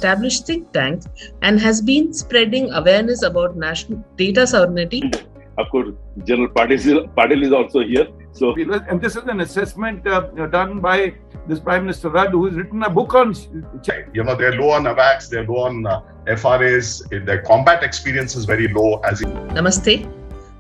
established think tank and has been spreading awareness about national data sovereignty. Of course, General Patil is also here. So, and this is an assessment done by this Prime Minister Rudd, who has written a book on China. They're low on AVACs, they're low on FRAs, their combat experience is very low. Namaste.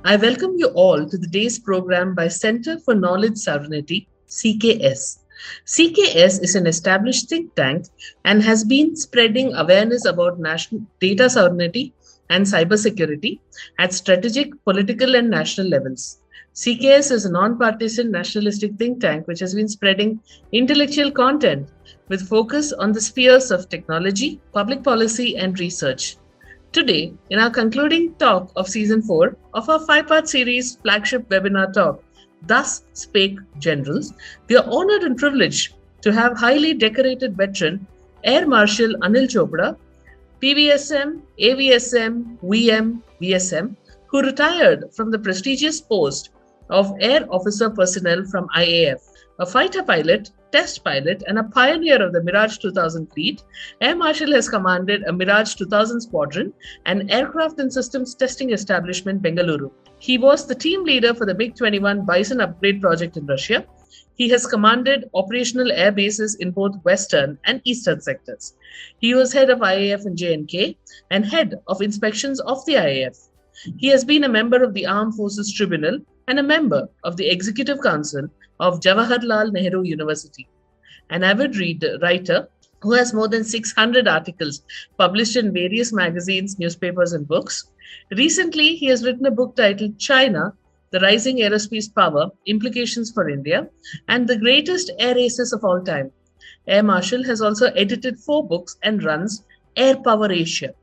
I welcome you all to the day's program by Center for Knowledge Sovereignty, CKS. CKS is an established think tank and has been spreading awareness about national data sovereignty and cybersecurity at strategic, political, and national levels. CKS is a non-partisan nationalistic think tank which has been spreading intellectual content with focus on the spheres of technology, public policy, and research. Today, in our concluding talk of Season 4 of our 5-part series flagship webinar talk, Thus Spake Generals, we are honored and privileged to have highly decorated veteran Air Marshal Anil Chopra, PVSM, AVSM, VM, VSM, who retired from the prestigious post of Air Officer Personnel from IAF. A fighter pilot, test pilot, and a pioneer of the Mirage 2000 fleet, Air Marshal has commanded a Mirage 2000 squadron and aircraft and systems testing establishment, Bengaluru. He was the team leader for the MiG-21 Bison upgrade project in Russia. He has commanded operational air bases in both western and eastern sectors. He was head of IAF and JNK and head of inspections of the IAF. He has been a member of the Armed Forces Tribunal and a member of the Executive Council of Jawaharlal Nehru University. An avid writer who has more than 600 articles published in various magazines, newspapers, and books. Recently, he has written a book titled China, the Rising Aerospace Power, Implications for India, and the Greatest Air Races of All Time. Air Marshal has also edited 4 books and runs Air Power Asia,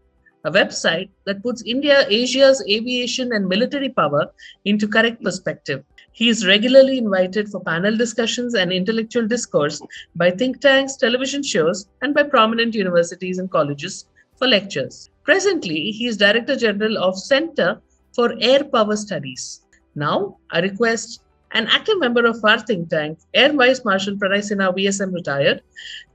a website that puts Asia's aviation and military power into correct perspective. He is regularly invited for panel discussions and intellectual discourse by think tanks, television shows, and by prominent universities and colleges for lectures. Presently, he is Director General of Center for Air Power Studies. Now, I request an active member of our think tank, Air Vice Marshal Pranay Sinha, VSM retired,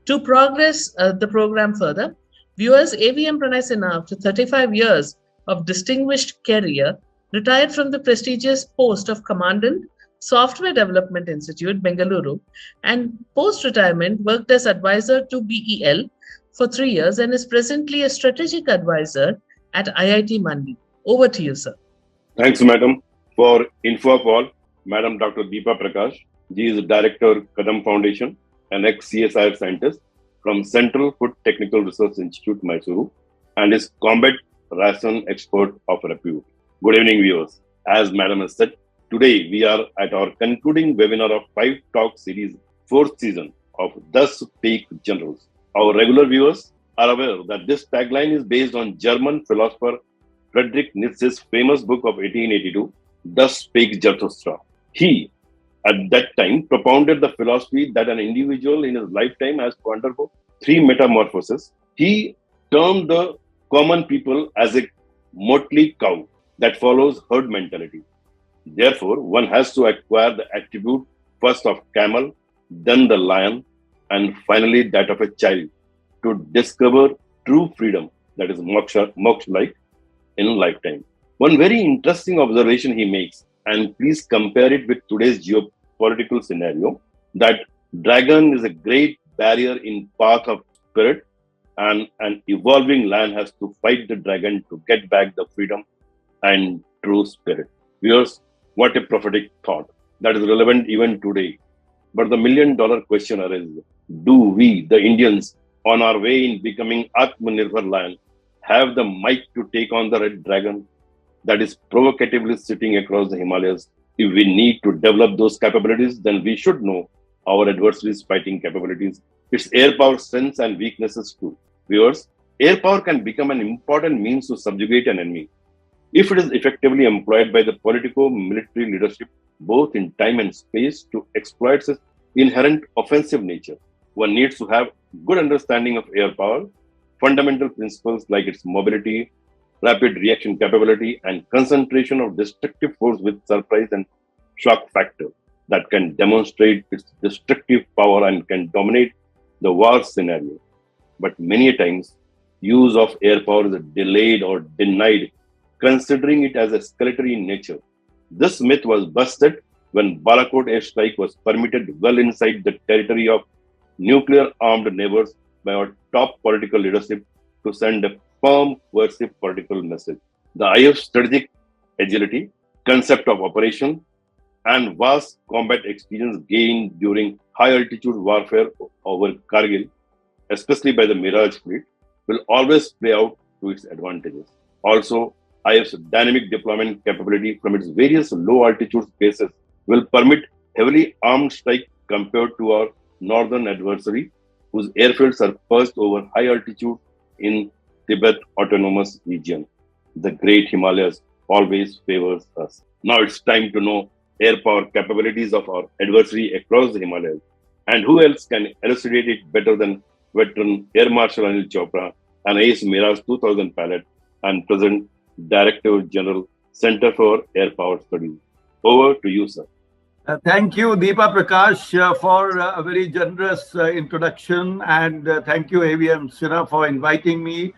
to progress the program further. Viewers, AVM Pranay Sinha, after 35 years of distinguished career, retired from the prestigious post of Commandant, Software Development Institute, Bengaluru, and post-retirement worked as advisor to BEL for 3 years and is presently a strategic advisor at IIT Mandi. Over to you, sir. Thanks, madam. For info of all, Madam Dr. Deepa Prakash, she is Director, Kadam Foundation, and ex-CSIR scientist from Central Food Technical Research Institute, Mysuru, and is combat ration expert of repute. Good evening, viewers. As Madam has said, today we are at our concluding webinar of 5-talk series, 4th season of Thus Spake Generals. Our regular viewers are aware that this tagline is based on German philosopher Friedrich Nietzsche's famous book of 1882, Thus Spake Generals. He, at that time, propounded the philosophy that an individual in his lifetime has to undergo 3 metamorphoses. He termed the common people as a motley cow that follows herd mentality. Therefore, one has to acquire the attribute first of camel, then the lion, and finally that of a child to discover true freedom, that is moksha-like, in lifetime. One very interesting observation he makes, and please compare it with today's geopolitical scenario, that dragon is a great barrier in path of spirit, and an evolving lion has to fight the dragon to get back the freedom and true spirit. Viewers, what a prophetic thought that is relevant even today. But the million-dollar question arises, do we, the Indians, on our way in becoming Atmanirbhar Lion, have the might to take on the red dragon that is provocatively sitting across the Himalayas? If we need to develop those capabilities, then we should know our adversaries' fighting capabilities, its air power strengths and weaknesses too. Viewers, air power can become an important means to subjugate an enemy if it is effectively employed by the politico-military leadership, both in time and space, to exploit its inherent offensive nature. One needs to have good understanding of air power, fundamental principles like its mobility, rapid reaction capability, and concentration of destructive force with surprise and shock factor that can demonstrate its destructive power and can dominate the war scenario. But many times, use of air power is delayed or denied, considering it as escalatory in nature. This myth was busted when Balakot airstrike was permitted well inside the territory of nuclear-armed neighbors by our top political leadership to send a firm, coercive political message. The IF's strategic agility, concept of operation, and vast combat experience gained during high-altitude warfare over Kargil, especially by the Mirage fleet, will always play out to its advantages. Also, IF's dynamic deployment capability from its various low-altitude bases will permit heavily armed strike compared to our northern adversary, whose airfields are perched over high altitude in Tibet Autonomous Region. The Great Himalayas always favors us. Now it's time to know air power capabilities of our adversary across the Himalayas. And who else can elucidate it better than veteran Air Marshal Anil Chopra, an Ace Mirage 2000 pilot and present Director General, Center for Air Power Studies. Over to you, sir. Thank you, Deepa Prakash, for a very generous introduction. And thank you, AVM Sinha, for inviting me.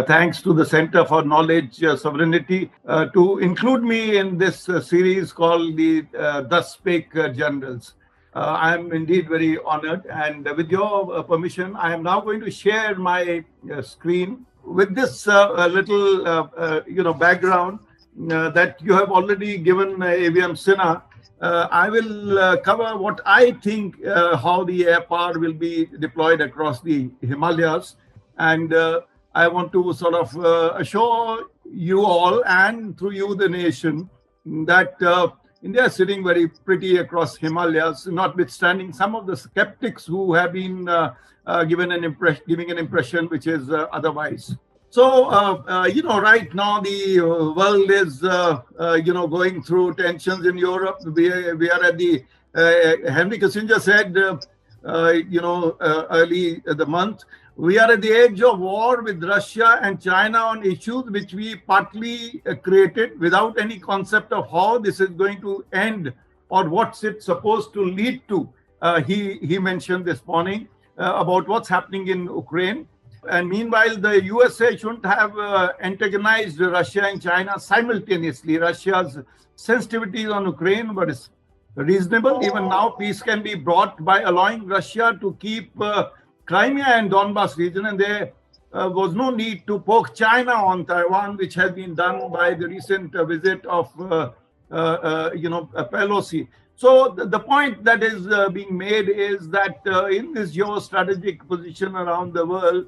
Thanks to the Center for Knowledge Sovereignty to include me in this series called the Thus Spake Generals. I am indeed very honored. And with your permission, I am now going to share my screen with this little background that you have already given AVM Sinha. I will cover what I think how the air power will be deployed across the Himalayas, and I want to sort of assure you all and through you the nation that India is sitting very pretty across Himalayas, notwithstanding some of the skeptics who have been giving an impression which is otherwise. So, right now the world is, going through tensions in Europe. We are at the, Henry Kissinger said, early the month, we are at the edge of war with Russia and China on issues which we partly created without any concept of how this is going to end or what's it supposed to lead to. He mentioned this morning about what's happening in Ukraine. And meanwhile, the USA shouldn't have antagonized Russia and China simultaneously. Russia's sensitivities on Ukraine were reasonable. Even now, peace can be brought by allowing Russia to keep Crimea and Donbas region. And there was no need to poke China on Taiwan, which has been done by the recent visit of, Pelosi. So the point that is being made is that in this geostrategic position around the world,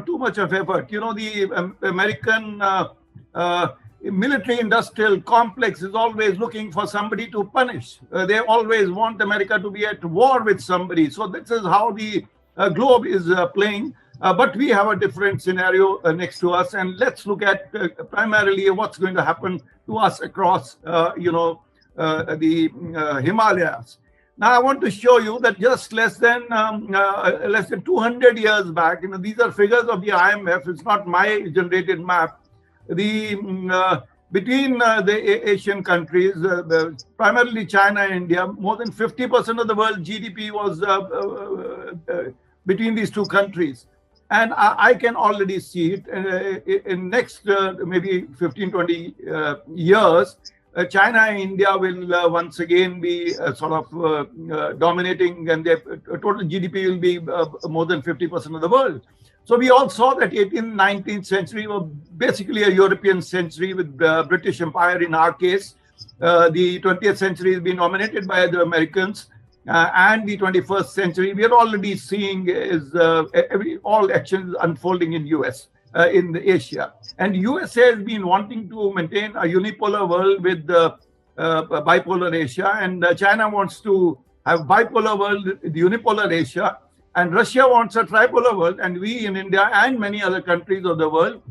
too much of effort. The American military-industrial complex is always looking for somebody to punish. They always want America to be at war with somebody. So this is how the globe is playing. But we have a different scenario next to us. And let's look at primarily what's going to happen to us across, the Himalayas. Now, I want to show you that just less than 200 years back, these are figures of the IMF. It's not my generated map. Between the Asian countries, primarily China and India, more than 50% of the world GDP was between these two countries. And I can already see it in next maybe 15, 20 years. China and India will once again be sort of dominating, and their total GDP will be more than 50% of the world. So we all saw that 18th, 19th century were basically a European century with British Empire in our case. The 20th century has been dominated by the Americans, and the 21st century we are already seeing is all actions unfolding in US. In Asia, and USA has been wanting to maintain a unipolar world with bipolar Asia, and China wants to have bipolar world with unipolar Asia, and Russia wants a tripolar world, and we in India and many other countries of the world,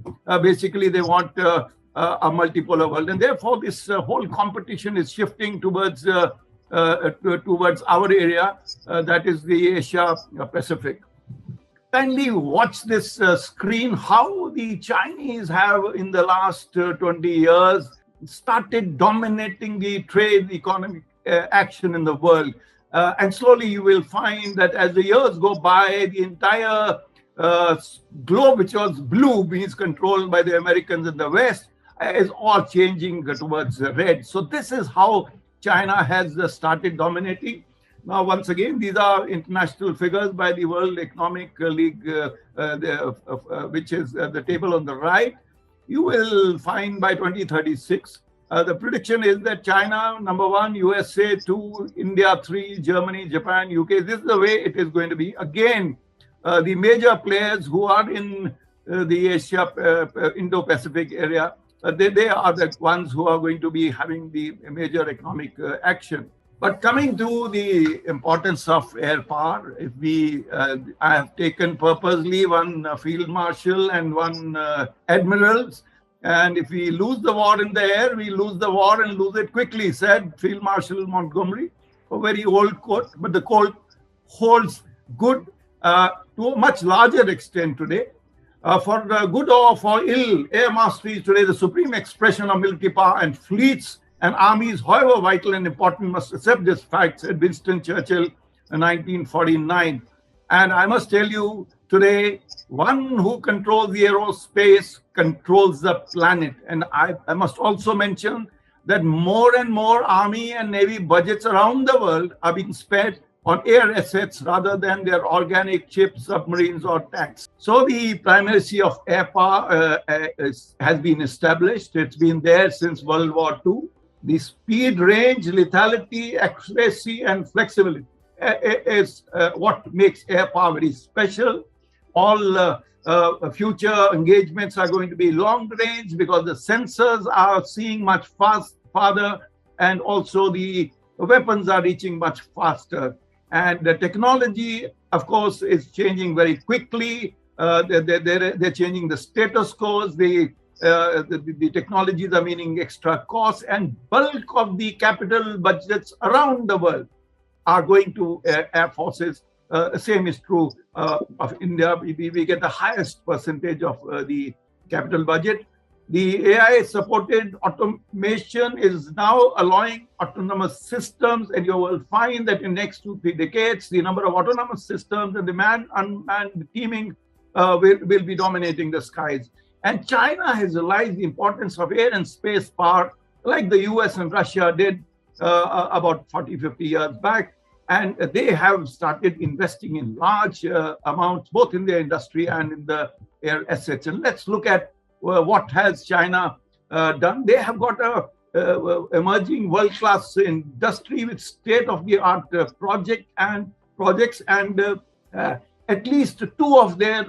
basically they want a multipolar world, and therefore this whole competition is shifting towards our area, that is the Asia Pacific. Kindly watch this screen, how the Chinese have in the last 20 years started dominating the trade economic action in the world. And slowly you will find that as the years go by, the entire globe, which was blue, means controlled by the Americans in the West, is all changing towards red. So this is how China has started dominating. Now, once again, these are international figures by the World Economic League, which is the table on the right. You will find by 2036, the prediction is that China, number 1, USA 2, India 3, Germany, Japan, UK. This is the way it is going to be. Again, the major players who are in the Asia, Indo-Pacific area, they are the ones who are going to be having the major economic action. But coming to the importance of air power, if we, I have taken purposely one field marshal and one admirals, and if we lose the war in the air, we lose the war and lose it quickly, said Field Marshal Montgomery. A very old quote, but the quote holds good to a much larger extent today. For good or for ill, air mastery is today the supreme expression of military power, and fleets and armies, however vital and important, must accept this fact, said Winston Churchill in 1949. And I must tell you, today, one who controls the aerospace controls the planet. And I must also mention that more and more army and navy budgets around the world are being spent on air assets rather than their organic ships, submarines, or tanks. So the primacy of air power has been established. It's been there since World War II. The speed, range, lethality, accuracy, and flexibility is what makes air power very special. All future engagements are going to be long range because the sensors are seeing much farther, and also the weapons are reaching much faster. And the technology, of course, is changing very quickly. They're changing the status quos. The technologies are meaning extra costs, and bulk of the capital budgets around the world are going to air forces. Same is true of India. We get the highest percentage of the capital budget. The AI-supported automation is now allowing autonomous systems, and you will find that in the next 2-3 decades, the number of autonomous systems and the unmanned teaming will be dominating the skies. And China has realized the importance of air and space power, like the US and Russia did about 40-50 years back. And they have started investing in large amounts, both in their industry and in the air assets. And let's look at what has China done. They have got a emerging world-class industry with state-of-the-art projects, and at least 2 of their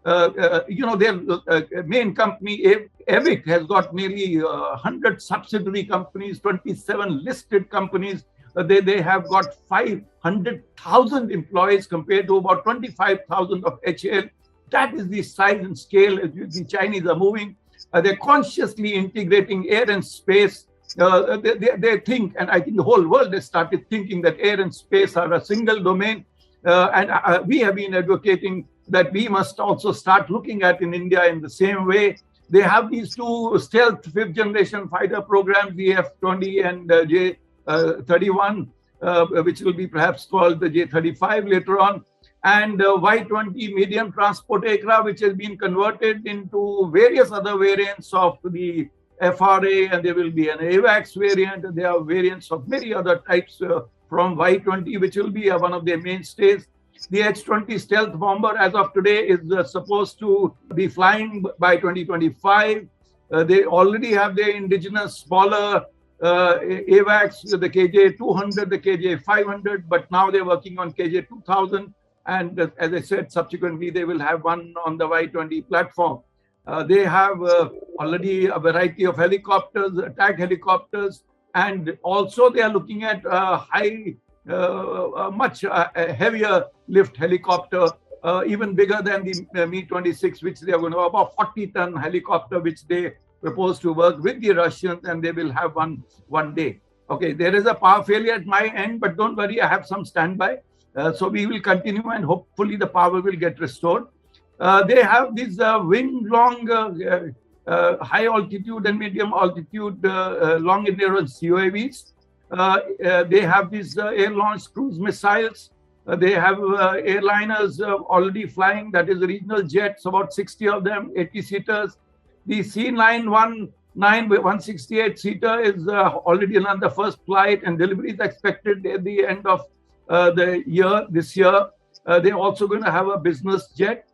their main company, AVIC, has got nearly 100 subsidiary companies, 27 listed companies. They have got 500,000 employees compared to about 25,000 of HAL. That is the size and scale the Chinese are moving. They're consciously integrating air and space. They think, and I think the whole world has started thinking, that air and space are a single domain. And we have been advocating that we must also start looking at in India in the same way. They have these 2 stealth 5th generation fighter programs, the F-20 and J-31, which will be perhaps called the J-35 later on, and Y-20 medium transport aircraft, which has been converted into various other variants of the FRA, and there will be an AVAX variant, and there are variants of many other types from Y-20, which will be one of their mainstays. The H-20 stealth bomber, as of today, is supposed to be flying by 2025. They already have their indigenous smaller AVAX, the KJ-200, the KJ-500, but now they're working on KJ-2000. And as I said, subsequently, they will have one on the Y-20 platform. They have already a variety of helicopters, attack helicopters, and also they are looking at much heavier lift helicopter, even bigger than the Mi-26, which they are going to have, about 40-ton helicopter, which they propose to work with the Russians, and they will have one day. Okay, there is a power failure at my end, but don't worry, I have some standby. So we will continue, and hopefully the power will get restored. They have these wing-long, high altitude and medium altitude, long endurance UAVs. They have these air-launched cruise missiles. They have airliners already flying, that is regional jets, about 60 of them, 80-seaters. The C919 168-seater is already on the first flight, and delivery is expected at the end of this year. They're also going to have a business jet.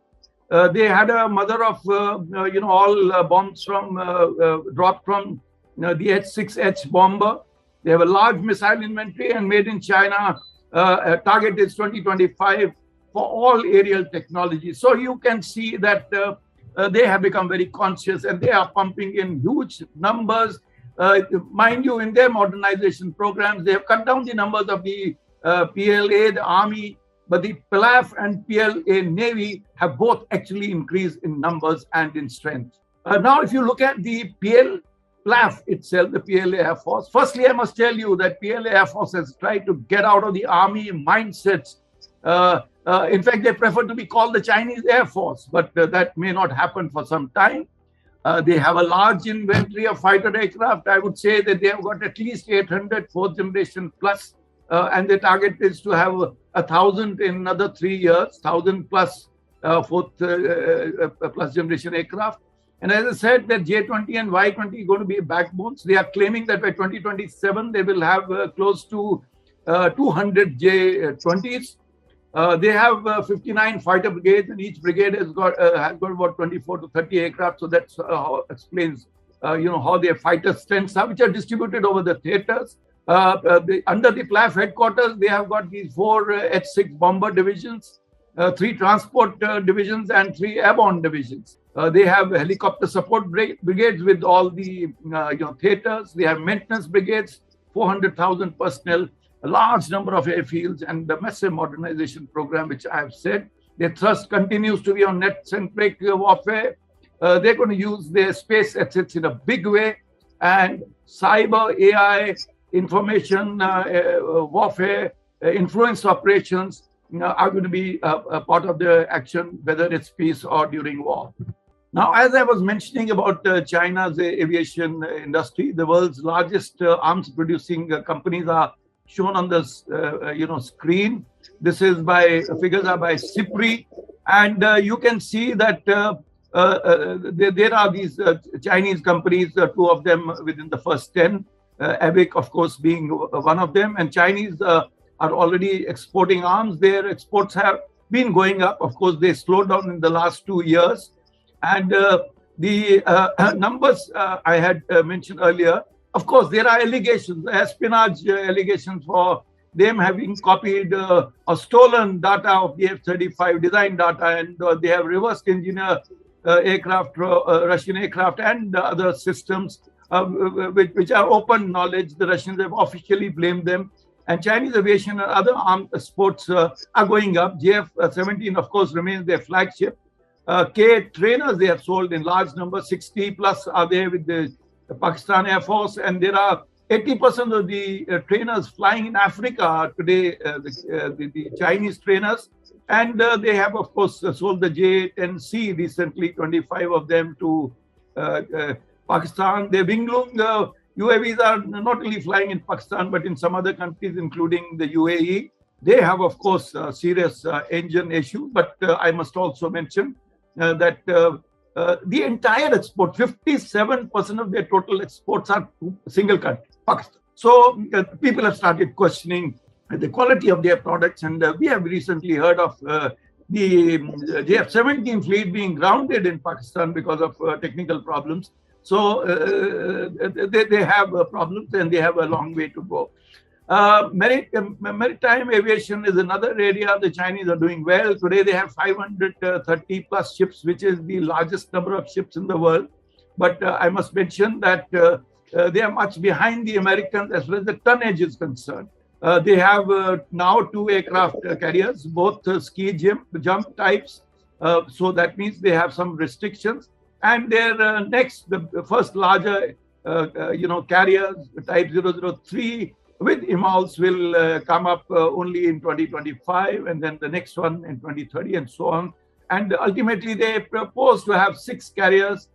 They had a mother of all bombs dropped from the H-6H bomber. They have a large missile inventory, and made in China. Target is 2025 for all aerial technology. So you can see that they have become very conscious, and they are pumping in huge numbers. Mind you, in their modernization programs, they have cut down the numbers of the PLA, the Army, but the PLAF and PLA Navy have both actually increased in numbers and in strength. Now, if you look at the PLAF itself, the PLA Air Force, firstly, I must tell you that PLA Air Force has tried to get out of the Army mindsets. In fact, they prefer to be called the Chinese Air Force, but that may not happen for some time. They have a large inventory of fighter aircraft. I would say that they have got at least 800 fourth generation plus, and the target is to have 1,000 in another 3 years, 1,000 plus fourth plus generation aircraft. And as I said, that J20 and Y20 are going to be backbones. They are claiming that by 2027, they will have close to 200 J20s. They have 59 fighter brigades, and each brigade has got about 24 to 30 aircraft. So that's how explains how their fighter strengths are, which are distributed over the theaters. Under the PLAF headquarters, they have got these 4 H-6 bomber divisions, 3 transport divisions, and 3 airborne divisions. They have helicopter support brigades with all the theaters. They have maintenance brigades, 400,000 personnel, a large number of airfields, and the massive modernization program, which I have said. Their thrust continues to be on net-centric warfare. They're going to use their space assets in a big way, and cyber, AI, information warfare, influence operations are going to be a part of the action, whether it's peace or during war. Now, as I was mentioning about China's aviation industry, the world's largest arms producing companies are shown on the screen. This is figures are by SIPRI, and you can see that there are these Chinese companies, 2 of them within the first 10, AVIC, of course, being one of them. And Chinese are already exporting arms. Their exports have been going up. Of course, they slowed down in the last 2 years. And the numbers I had mentioned earlier, of course, there are allegations, espionage allegations for them having copied or stolen data of the F-35 design data, and they have reverse engineered aircraft, Russian aircraft, and other systems, which are open knowledge. The Russians have officially blamed them. And Chinese aviation and other armed sports are going up. JF-17, of course, remains their flagship. K trainers they have sold in large numbers, 60 plus are there with the Pakistan Air Force, and there are 80% of the trainers flying in Africa today, the Chinese trainers, and they have, of course, sold the J-10C recently, 25 of them to Pakistan. The Winglung UAVs are not only flying in Pakistan, but in some other countries, including the UAE. They have, of course, serious engine issue, but I must also mention that the entire export, 57% of their total exports are to single country, Pakistan. So people have started questioning the quality of their products, and we have recently heard of the JF-17 fleet being grounded in Pakistan because of technical problems. So they have problems, and they have a long way to go. Maritime aviation is another area the Chinese are doing well. Today they have 530 plus ships, which is the largest number of ships in the world. But I must mention that they are much behind the Americans as far as the tonnage is concerned. They have now 2 aircraft carriers, both ski jump types. So that means they have some restrictions. And their the first larger, carriers, type 003, with EMALS will come up only in 2025, and then the next one in 2030, and so on. And ultimately, they propose to have 6 carriers.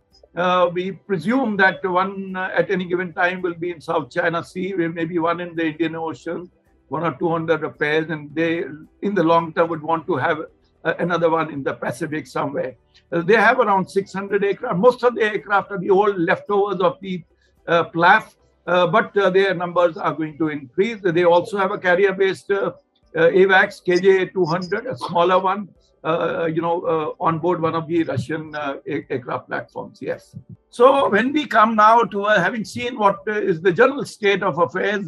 We presume that one at any given time will be in South China Sea, maybe one in the Indian Ocean, 1 or 200 repairs, and they, in the long term, would want to have another one in the Pacific somewhere. They have around 600 aircraft. Most of the aircraft are the old leftovers of the PLAF, but their numbers are going to increase. They also have a carrier-based AVAX KJ-200, a smaller one, on board one of the Russian aircraft platforms. Yes. So when we come now to having seen what is the general state of affairs,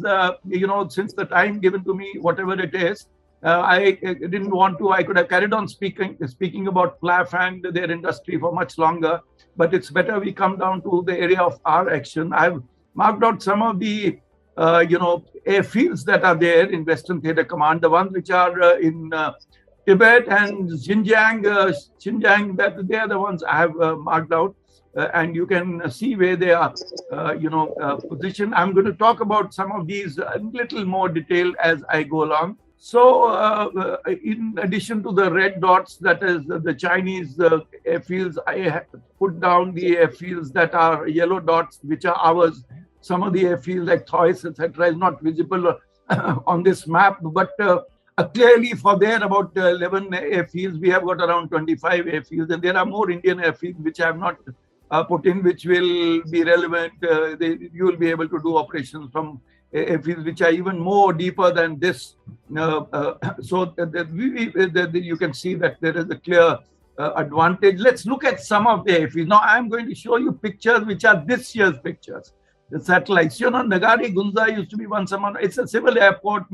since the time given to me, whatever it is, I didn't want to. I could have carried on speaking about PLAF and their industry for much longer, but it's better we come down to the area of our action. I've marked out some of the airfields that are there in Western Theater Command, the ones which are in Tibet and Xinjiang, that they are the ones I have marked out, and you can see where they are, positioned. I'm going to talk about some of these a little more detail as I go along. So, in addition to the red dots, that is the Chinese airfields, I have put down the airfields that are yellow dots, which are ours. Some of the airfields like Thois, etc., is not visible on this map, but clearly for there about 11 airfields, we have got around 25 airfields, and there are more Indian airfields which I have not put in, which will be relevant. You will be able to do operations from airfields which are even more deeper than this. So that you can see that there is a clear advantage. Let's look at some of the airfields. Now I'm going to show you pictures which are this year's pictures. The satellites. Nagari Gunza used to be once someone. It's a civil airport,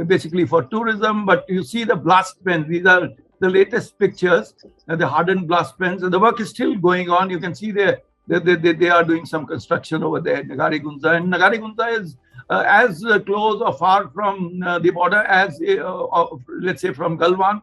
basically for tourism. But you see the blast pens. These are the latest pictures, the hardened blast pens. And the work is still going on. You can see they are doing some construction over there, Nagari Gunza. And Nagari Gunza is as close or far from the border as, let's say, from Galwan,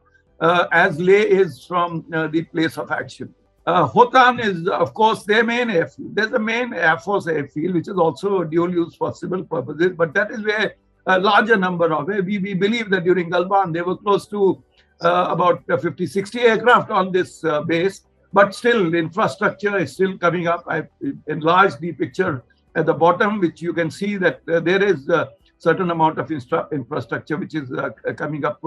as Leh is from the place of action. Hotan is, of course, their main airfield. There's a main Air Force airfield, which is also dual use for civil purposes, but that is where a larger number of it. We believe that during Galwan, they were close to about 50, 60 aircraft on this base, but still the infrastructure is still coming up. I've enlarged the picture at the bottom, which you can see that there is certain amount of infrastructure which is coming up.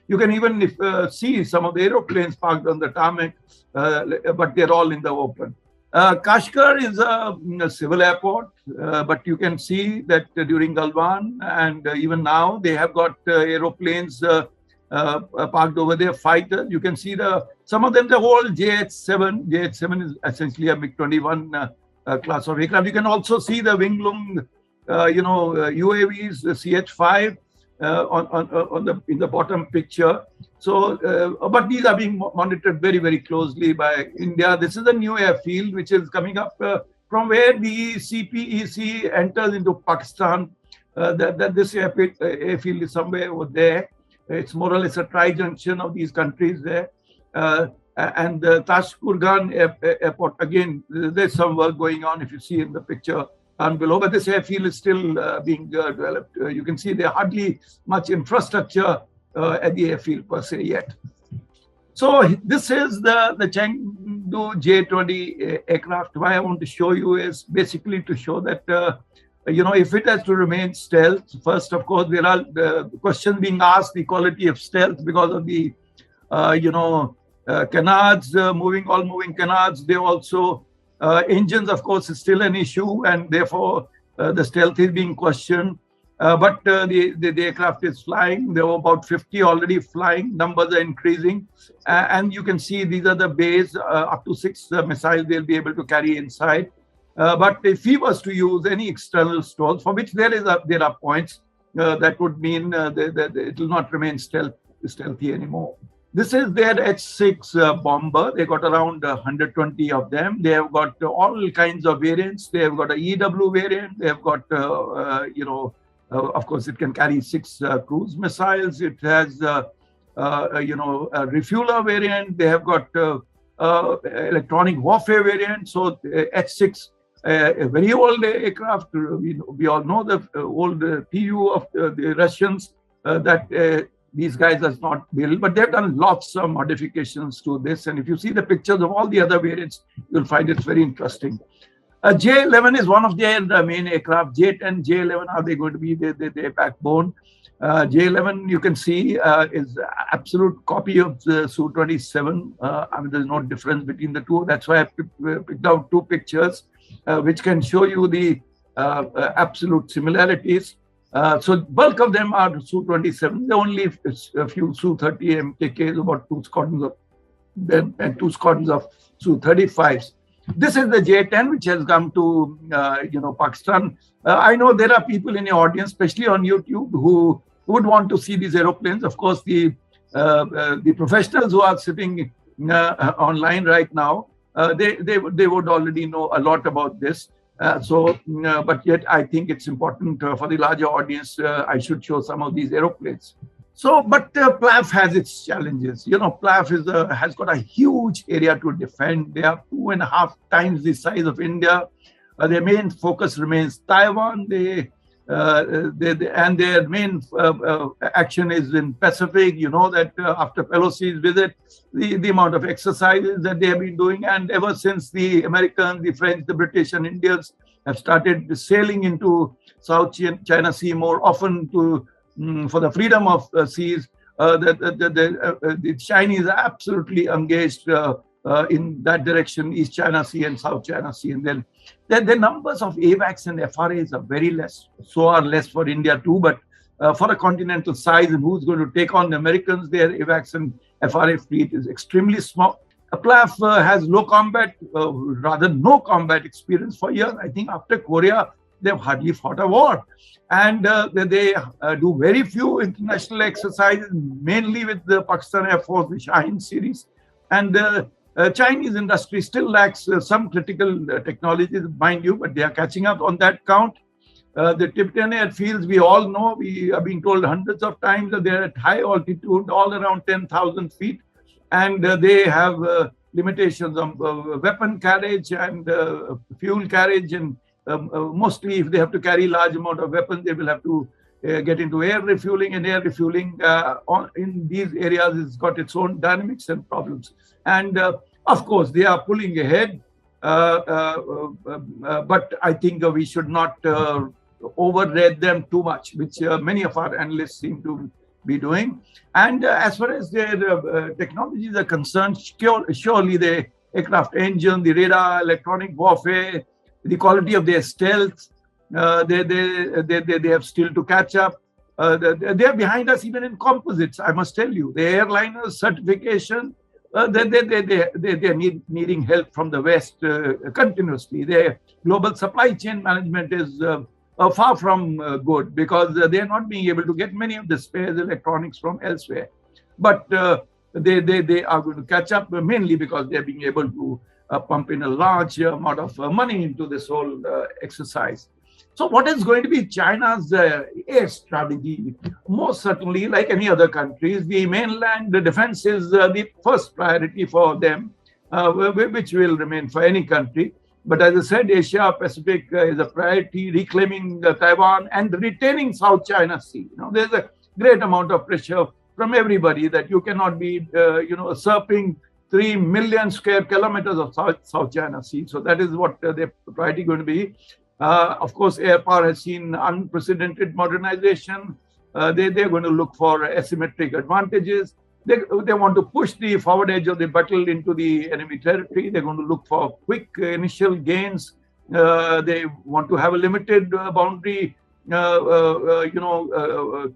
You can even see some of the aeroplanes parked on the tarmac, but they're all in the open. Kashgar is a civil airport, but you can see that during Galwan and even now they have got aeroplanes parked over there, fighters. You can see some of them, the whole JH-7. JH-7 is essentially a MiG-21 class of aircraft. You can also see the Winglung UAVs, the CH-5 in the bottom picture. So, but these are being monitored very, very closely by India. This is a new airfield which is coming up from where the CPEC enters into Pakistan. This airfield is somewhere over there. It's more or less a tri-junction of these countries there. And the Tashkurgan airport, again, there's some work going on, if you see in the picture down below, but this airfield is still being developed. You can see there hardly much infrastructure at the airfield per se yet. So this is the Chengdu J-20 aircraft. Why I want to show you is basically to show that if it has to remain stealth, first, of course, there are questions being asked, the quality of stealth because of the, canards, all moving canards. They also, engines, of course, is still an issue, and therefore the stealth is being questioned. But the aircraft is flying. There were about 50 already flying. Numbers are increasing. And you can see these are the bays, up to 6 missiles they'll be able to carry inside. But if he was to use any external stalls, for which there are points, that would mean that it will not remain stealthy anymore. This is their H-6 bomber. They got around 120 of them. They have got all kinds of variants. They have got a EW variant. They have got, of course, it can carry 6 cruise missiles. It has, a refueler variant. They have got electronic warfare variant. So H-6, a very old aircraft. We all know the old PU of the Russians that these guys has not built, but they've done lots of modifications to this. And if you see the pictures of all the other variants, you'll find it very interesting. J-11 is one of their main aircraft. J-10, J-11 are they going to be their backbone? J-11, you can see, is absolute copy of the Su-27. I mean, there's no difference between the two. That's why I picked out two pictures, which can show you the absolute similarities. So bulk of them are Su-27. There are only a few Su-30 MKKs, about 2 squadrons of them, and 2 squadrons of Su-35s. This is the J-10, which has come to Pakistan. I know there are people in the audience, especially on YouTube, who would want to see these aeroplanes. Of course, the professionals who are sitting online right now, they would already know a lot about this. But yet I think it's important for the larger audience. I should show some of these aeroplanes. So, but PLAF has its challenges. PLAF has got a huge area to defend. They are 2.5 times the size of India. Their main focus remains Taiwan. And their main action is in Pacific. You know that after Pelosi's visit, the amount of exercises that they have been doing, and ever since the Americans, the French, the British, and Indians have started sailing into South China Sea more often for the freedom of seas, the Chinese are absolutely engaged in that direction, East China Sea and South China Sea. And then the numbers of AVACs and FRAs are very less. So are less for India too, but for a continental size and who's going to take on the Americans, their AVACs and FRA fleet is extremely small. PLAF has low combat, rather no combat experience for years. I think after Korea, they've hardly fought a war. And they do very few international exercises, mainly with the Pakistan Air Force, the Shaheen series. And Chinese industry still lacks some critical technologies, mind you, but they are catching up on that count. The Tibetan airfields, we all know, we are being told hundreds of times that they're at high altitude, all around 10,000 feet. And they have limitations on weapon carriage and fuel carriage, and mostly if they have to carry large amount of weapons, they will have to get into air refueling, and air refueling in these areas has got its own dynamics and problems. And of course, they are pulling ahead, but I think we should not overrate them too much, which many of our analysts seem to be doing. And as far as their technologies are concerned, surely the aircraft engine, the radar, electronic warfare, the quality of their stealth, they have still to catch up. They are behind us even in composites, I must tell you. The airliners certification, they're needing help from the West continuously. Their global supply chain management is far from good, because they're not being able to get many of the spares electronics from elsewhere. But they are going to catch up, mainly because they're being able to pump in a large amount of money into this whole exercise. So what is going to be China's air strategy? Most certainly, like any other countries, the mainland defense is the first priority for them, which will remain for any country. But as I said, Asia Pacific is a priority, reclaiming Taiwan and retaining South China Sea. There's a great amount of pressure from everybody that you cannot be, usurping 3 million square kilometers of South China Sea. So that is what their priority going to be. Of course, air power has seen unprecedented modernization. They're going to look for asymmetric advantages. They want to push the forward edge of the battle into the enemy territory. They're going to look for quick initial gains. They want to have a limited boundary,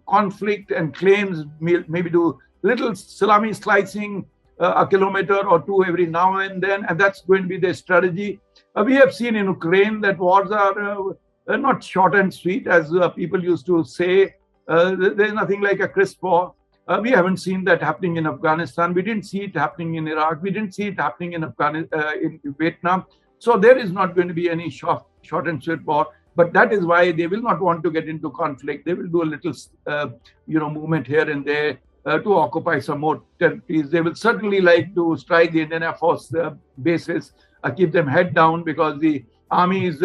conflict and claims, maybe do little salami slicing, a kilometer or two every now and then, and that's going to be their strategy. We have seen in Ukraine that wars are not short and sweet, as people used to say. There's nothing like a crisp war. We haven't seen that happening in Afghanistan. We didn't see it happening in Iraq. We didn't see it happening in in Vietnam. So there is not going to be any short and sweet war. But that is why they will not want to get into conflict. They will do a little, movement here and there to occupy some more territories. They will certainly like to strike the Indian Air Force bases, keep them head down, because the armies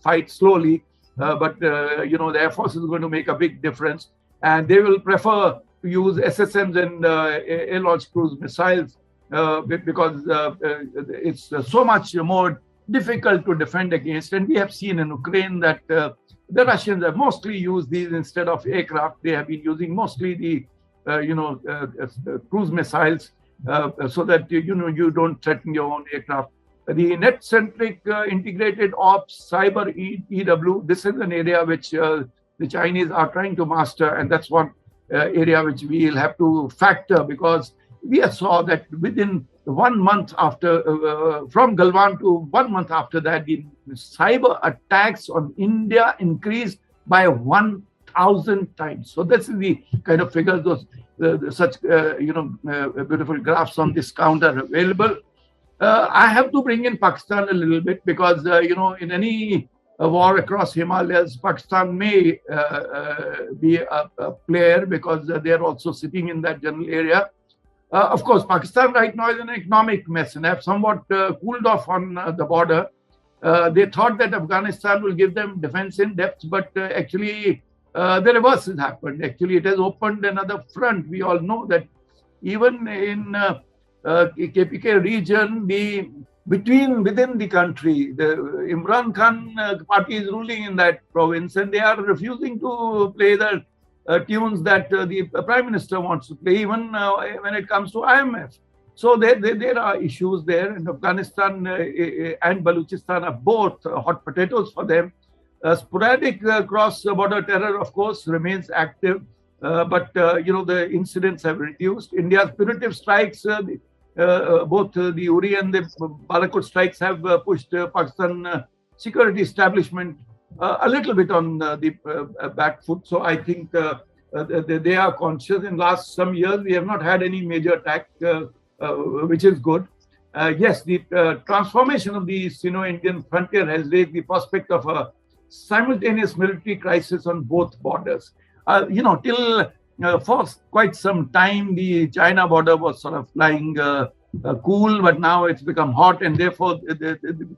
fight slowly. But the Air Force is going to make a big difference. And they will prefer to use SSMs and air-launched cruise missiles because it's so much more difficult to defend against. And we have seen in Ukraine that the Russians have mostly used these instead of aircraft. They have been using mostly the cruise missiles so that you don't threaten your own aircraft. The net-centric integrated ops, cyber EW, this is an area which the Chinese are trying to master, and that's one area which we will have to factor, because we saw that within 1 month after, from Galwan to 1 month after that, the cyber attacks on India increased by 1,000 times. So this is the kind of figures, those such beautiful graphs on this count are available. I have to bring in Pakistan a little bit because in any war across Himalayas, Pakistan may be a player because they are also sitting in that general area. Of course, Pakistan right now is in an economic mess and have somewhat cooled off on the border. They thought that Afghanistan will give them defense in depth, but actually the reverse has happened. Actually, it has opened another front. We all know that even in KPK region, within the country, the Imran Khan party is ruling in that province, and they are refusing to play the tunes that the Prime Minister wants to play, even when it comes to IMF. So there are issues there, and Afghanistan and Balochistan are both hot potatoes for them. Sporadic cross-border terror, of course, remains active, but the incidents have reduced. India's punitive strikes, both the Uri and the Balakot strikes, have pushed Pakistan security establishment a little bit on the back foot. So I think they are conscious. In last some years, we have not had any major attack, which is good. Yes, the transformation of the Sino-Indian frontier has raised the prospect of a simultaneous military crisis on both borders. Till for quite some time, the China border was sort of lying cool, but now it's become hot, and therefore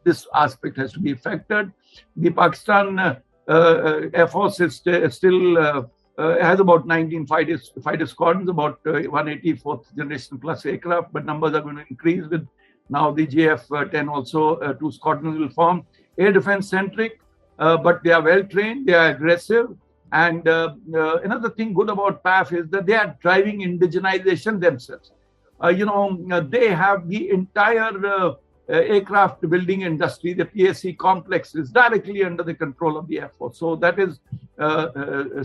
this aspect has to be factored. The Pakistan Air Force is still has about 19 fighter squadrons, about 184th generation plus aircraft, but numbers are going to increase with now the JF-10 also. 2 squadrons will form. Air defense centric, but they are well trained, they are aggressive. And another thing good about PAF is that they are driving indigenization themselves. They have the entire aircraft building industry. The PSC complex is directly under the control of the Air Force. So that is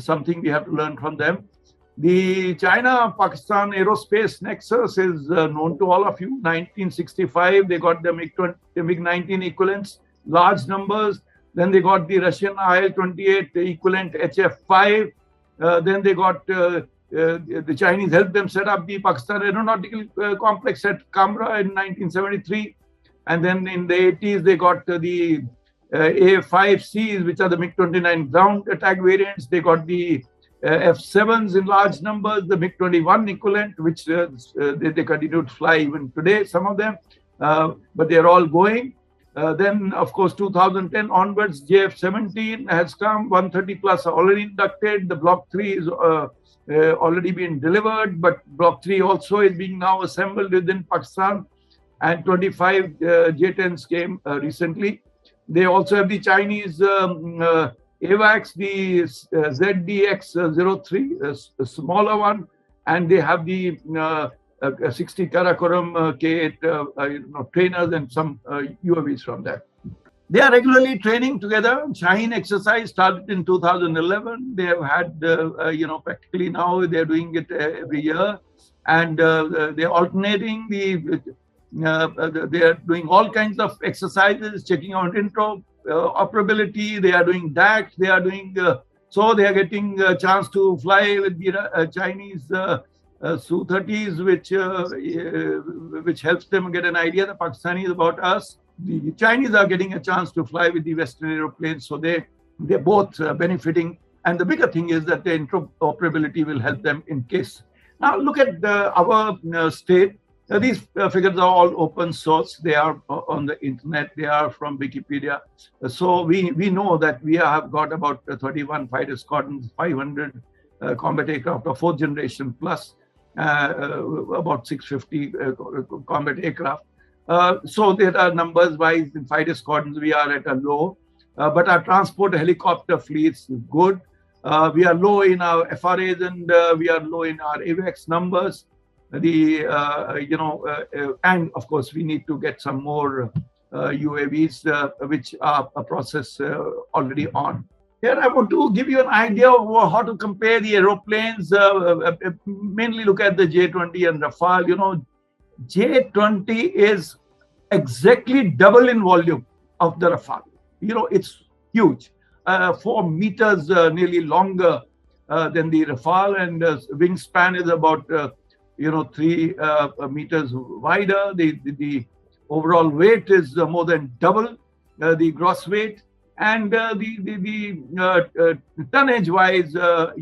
something we have to learn from them. The China-Pakistan aerospace nexus is known to all of you. 1965, they got the MiG-19 equivalents, large numbers. Then they got the Russian IL-28 equivalent HF-5. Then they got the Chinese helped them set up the Pakistan Aeronautical Complex at Kamra in 1973. And then in the 80s, they got the A-5Cs, which are the MiG-29 ground attack variants. They got the F-7s in large numbers, the MiG-21 equivalent, which they continue to fly even today, some of them. But they're all going. Then, of course, 2010 onwards, JF-17 has come, 130 plus are already inducted. The Block 3 is already been delivered, but Block 3 also is being now assembled within Pakistan. And 25 J-10s came recently. They also have the Chinese AVAX, the ZDX-03, a smaller one, and they have the 60 Karakoram K-8 trainers and some UAVs from that. They are regularly training together. Shaheen exercise started in 2011. They have had, practically now they're doing it every year, and they're alternating they are doing all kinds of exercises, checking out interoperability. They are doing DAC. They are doing so they are getting a chance to fly with the Chinese Su-30s, which helps them get an idea, the Pakistanis, about us. The Chinese are getting a chance to fly with the Western aeroplanes, so they're both benefiting. And the bigger thing is that the interoperability will help them in case. Now look at our state. These figures are all open source. They are on the internet. They are from Wikipedia. So we know that we have got about 31 fighter squadrons, 500 combat aircraft of 4th generation plus about 650 combat aircraft. So there are numbers-wise in fighter squadrons, we are at a low, but our transport helicopter fleets is good. We are low in our FRAs and we are low in our AVX numbers. And of course, we need to get some more UAVs, which are a process already on. Here, I want to give you an idea of how to compare the aeroplanes. Mainly look at the J-20 and Rafale. J-20 is exactly double in volume of the Rafale. It's huge, 4 meters nearly longer than the Rafale, and wingspan is about 3 meters wider. The overall weight is more than double the gross weight, and the tonnage wise, of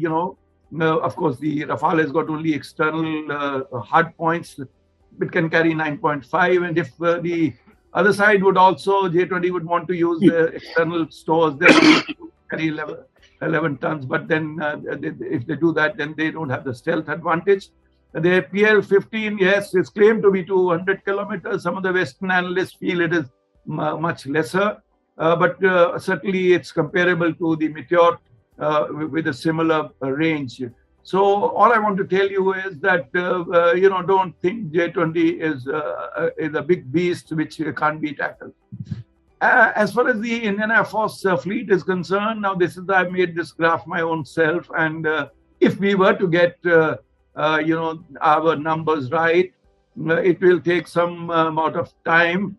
course, the Rafale has got only external hard points. It can carry 9.5, and if the other side would also, J-20 would want to use the external stores, they would carry 11 tons. But then if they do that, then they don't have the stealth advantage. The PL-15, yes, is claimed to be 200 kilometers. Some of the Western analysts feel it is much lesser, but certainly it's comparable to the Meteor with a similar range. So all I want to tell you is that, don't think J-20 is a big beast which can't be tackled. As far as the Indian Air Force fleet is concerned, now I made this graph my own self, and if we were to get our numbers right, it will take some amount of time.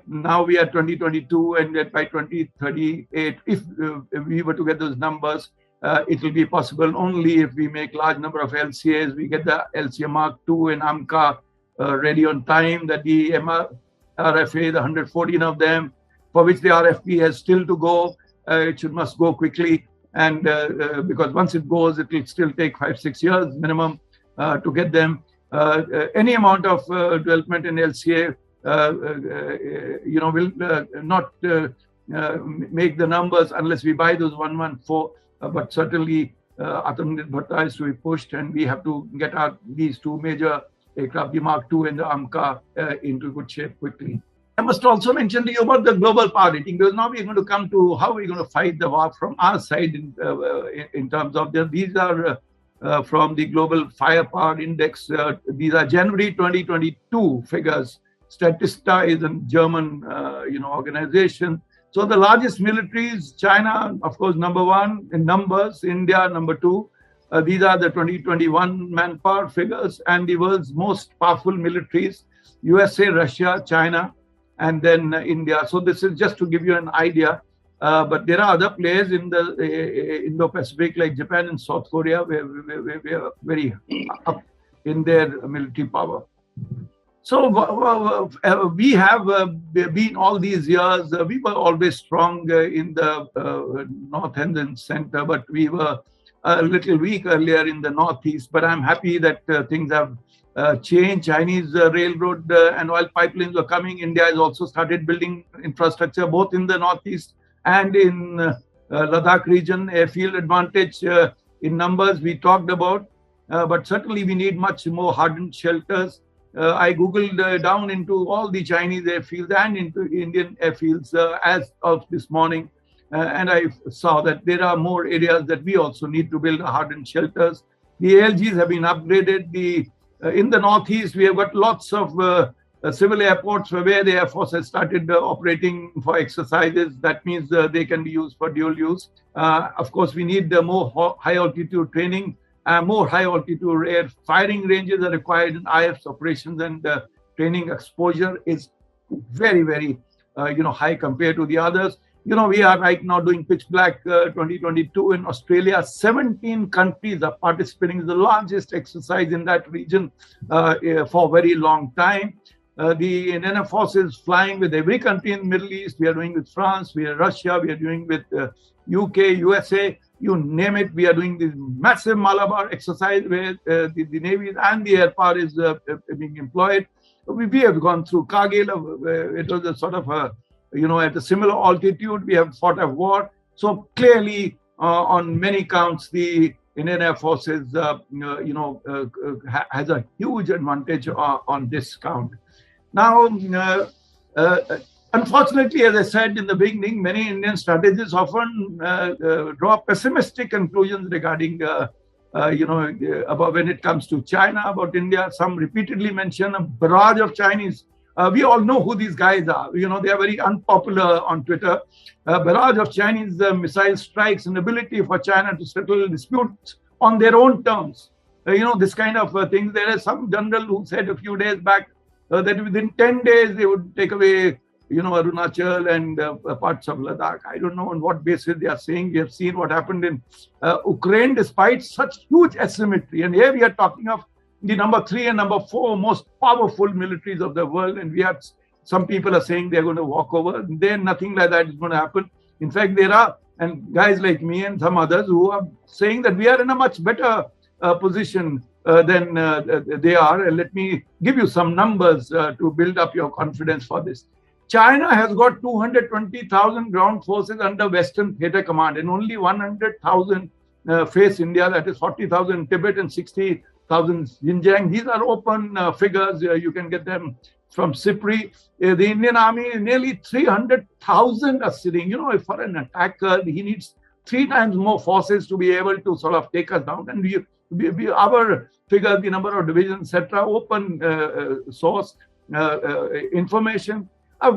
Now we are 2022, and by 2038, if we were to get those numbers, it will be possible only if we make large number of LCAs. We get the LCA Mark II and AMCA ready on time, that the RFA, the 114 of them, for which the RFP has still to go. It must go quickly, and because once it goes, it will still take 5-6 years minimum to get them. Any amount of development in LCA, will not make the numbers unless we buy those 114. But certainly, Atmanirbhar Bhatia is to be pushed, and we have to get these two major aircraft, the Mark II and the AMCA, into good shape quickly. I must also mention to you about the global power rating, because now we're going to come to how we're going to fight the war from our side in terms of these are from the Global Firepower Index. These are January 2022 figures. Statista is a German, organization. So the largest militaries, China, of course, number 1 in numbers, India, number 2. These are the 2021 manpower figures, and the world's most powerful militaries, USA, Russia, China, and then India. So this is just to give you an idea. But there are other players in the Indo-Pacific, like Japan and South Korea, where we are very up in their military power. So we have been all these years, we were always strong in the north and then center, but we were a little weak earlier in the northeast. But I'm happy that things have changed. Chinese railroad and oil pipelines are coming. India has also started building infrastructure both in the northeast and in Ladakh region. Airfield advantage in numbers we talked about, but certainly we need much more hardened shelters. I googled down into all the Chinese airfields and into Indian airfields as of this morning, and I saw that there are more areas that we also need to build hardened shelters. The ALGs have been upgraded. In the northeast, we have got lots of civil airports where the Air Force has started operating for exercises. That means they can be used for dual use. Of course, we need more high altitude training. More high altitude air firing ranges are required in IF's operations, and training exposure is very, very high compared to the others. We are right now doing Pitch Black 2022 in Australia. 17 countries are participating. It's the largest exercise in that region for a very long time. The Indian Air Force is flying with every country in the Middle East. We are doing with France, we are Russia, we are doing with UK, USA, you name it. We are doing this massive Malabar exercise where the Navy and the air power is being employed. We have gone through Kargil. It was a sort of at a similar altitude. We have fought a war. So clearly, on many counts, the Indian Air Force is, has a huge advantage on this count. Now, unfortunately, as I said in the beginning, many Indian strategists often draw pessimistic conclusions regarding, about when it comes to China, about India. Some repeatedly mention a barrage of Chinese. We all know who these guys are. They are very unpopular on Twitter. A barrage of Chinese missile strikes and ability for China to settle disputes on their own terms. This kind of things. There is some general who said a few days back that within 10 days they would take away, Arunachal and parts of Ladakh. I don't know on what basis they are saying. We have seen what happened in Ukraine despite such huge asymmetry. And here we are talking of the number 3 and number 4 most powerful militaries of the world. And some people are saying they're going to walk over. Then nothing like that is going to happen. In fact, there are and guys like me and some others who are saying that we are in a much better position than they are. And let me give you some numbers to build up your confidence for this. China has got 220,000 ground forces under Western Theater Command, and only 100,000 face India, that is 40,000 Tibet and 60,000 Xinjiang. These are open figures. You can get them from SIPRI. The Indian Army is nearly 300,000 are sitting. For an attacker, he needs 3 times more forces to be able to sort of take us down. And our figures, the number of divisions, etc., open source information.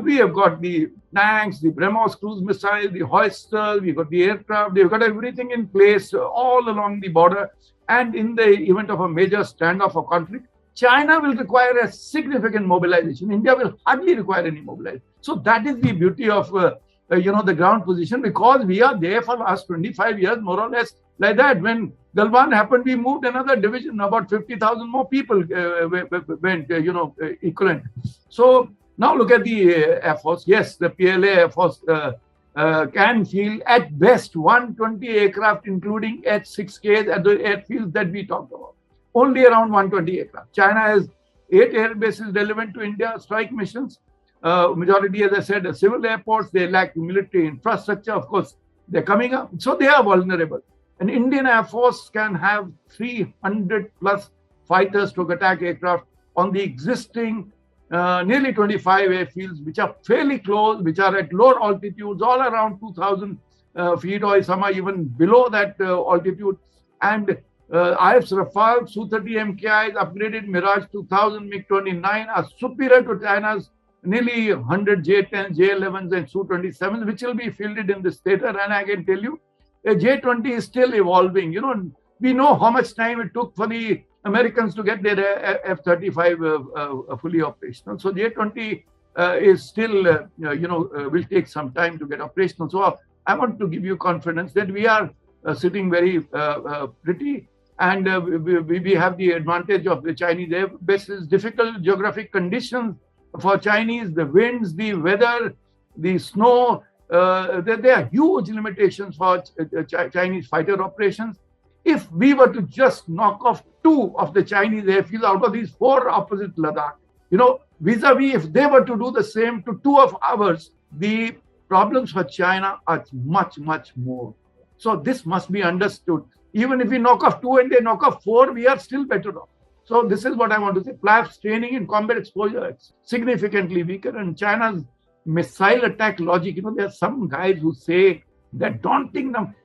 We have got the tanks, the BrahMos cruise missile, the hoisters, we've got the aircraft, we've got everything in place all along the border. And in the event of a major standoff or conflict, China will require a significant mobilization. India will hardly require any mobilization. So that is the beauty of the ground position, because we are there for the last 25 years, more or less like that. When Galwan happened, we moved another division, about 50,000 more people went, equivalent. So now look at the Air Force. Yes, the PLA Air Force can field at best 120 aircraft, including H-6Ks at the airfields that we talked about. Only around 120 aircraft. China has 8 air bases relevant to India strike missions. Majority, as I said, are civil airports. They lack military infrastructure. Of course, they're coming up. So they are vulnerable. An Indian Air Force can have 300 plus fighters to attack aircraft on the existing nearly 25 airfields, which are fairly close, which are at low altitudes, all around 2,000 feet, or some are even below that altitude. And IF's Rafale, Su-30 MKIs, upgraded Mirage 2000, MiG-29 are superior to China's nearly 100 J-10s, J-11s, and Su-27s, which will be fielded in this theater. And I can tell you, a J-20 is still evolving. We know how much time it took for the Americans to get their F-35 fully operational. So J-20 is still, will take some time to get operational. So I want to give you confidence that we are sitting very pretty, and we have the advantage of the Chinese air bases, difficult geographic conditions for Chinese, the winds, the weather, the snow. There are huge limitations for Chinese fighter operations. If we were to just knock off 2 of the Chinese airfields out of these 4 opposite Ladakh, vis-a-vis, if they were to do the same to 2 of ours, the problems for China are much, much more. So this must be understood. Even if we knock off 2 and they knock off 4, we are still better off. So this is what I want to say. PLAF's training and combat exposure is significantly weaker, and China's missile attack logic, there are some guys who say that daunting them.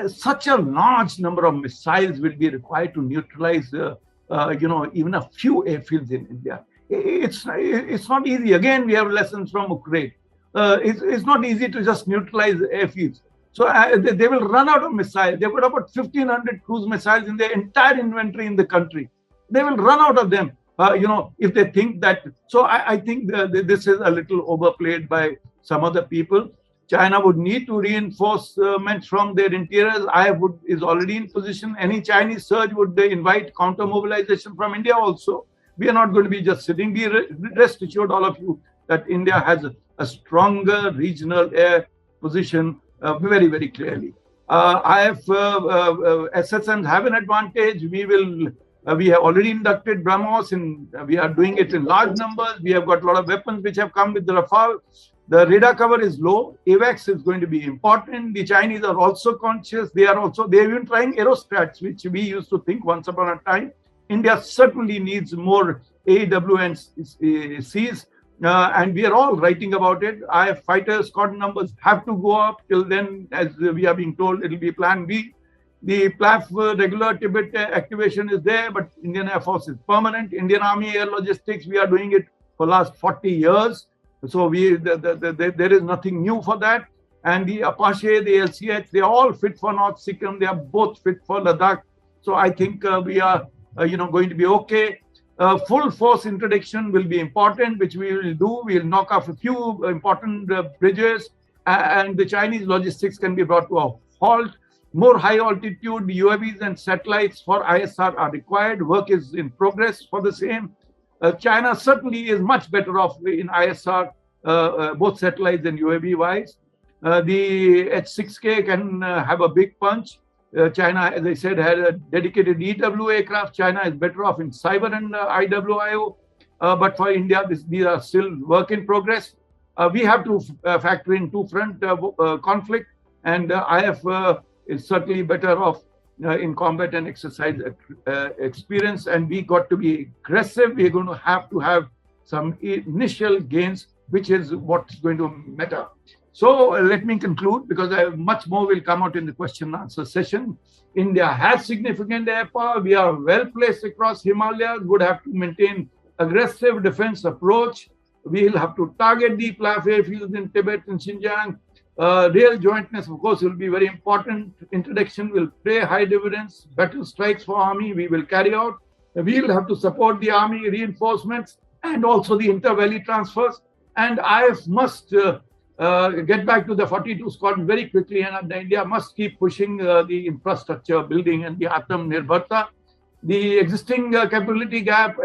Such a large number of missiles will be required to neutralize, even a few airfields in India. It's not easy. Again, we have lessons from Ukraine. It's not easy to just neutralize airfields. So they will run out of missiles. They've got about 1,500 cruise missiles in their entire inventory in the country. They will run out of them, if they think that. So I think this is a little overplayed by some other people. China would need to reinforcements from their interiors. Is already in position. Any Chinese surge would invite counter mobilization from India also. We are not going to be just sitting. Be rest assured, all of you, that India has a stronger regional air position very, very clearly. SSMs have an advantage. We have already inducted BrahMos, and we are doing it in large numbers. We have got a lot of weapons which have come with the Rafale. The radar cover is low. AVAX is going to be important. The Chinese are also conscious. They're even trying aerostats, which we used to think once upon a time. India certainly needs more AEW and Cs. And we are all writing about it. IF fighter squad numbers have to go up. Till then, as we are being told, it will be Plan B. The PLAF regular Tibet activation is there, but Indian Air Force is permanent. Indian Army Air Logistics, we are doing it for last 40 years. So there is nothing new for that. And the Apache, the LCH, they are all fit for North Sikkim. They are both fit for Ladakh. So I think we are, going to be okay. Full force introduction will be important, which we will do. We will knock off a few important bridges, and the Chinese logistics can be brought to a halt. More high altitude UAVs and satellites for ISR are required. Work is in progress for the same. China certainly is much better off in ISR, both satellites and UAV wise. The H-6K can have a big punch. China, as I said, had a dedicated EW aircraft. China is better off in cyber and IWIO. But for India, these are still work in progress. We have to factor in two-front conflict, and IF is certainly better off in combat and exercise experience. And we got to be aggressive. We're going to have some initial gains, which is what's going to matter. So let me conclude, because much more will come out in the question and answer session. India has significant air power. We are well placed across Himalayas, would have to maintain aggressive defense approach. We'll have to target the PLAF airfields in Tibet and Xinjiang. Real jointness, of course, will be very important. Introduction will pay high dividends. Battle strikes for army we will carry out. We'll have to support the army reinforcements and also the inter-valley transfers. And IF must get back to the 42 squad very quickly, and India must keep pushing the infrastructure building and the Atam Nirbharta. The existing capability gap,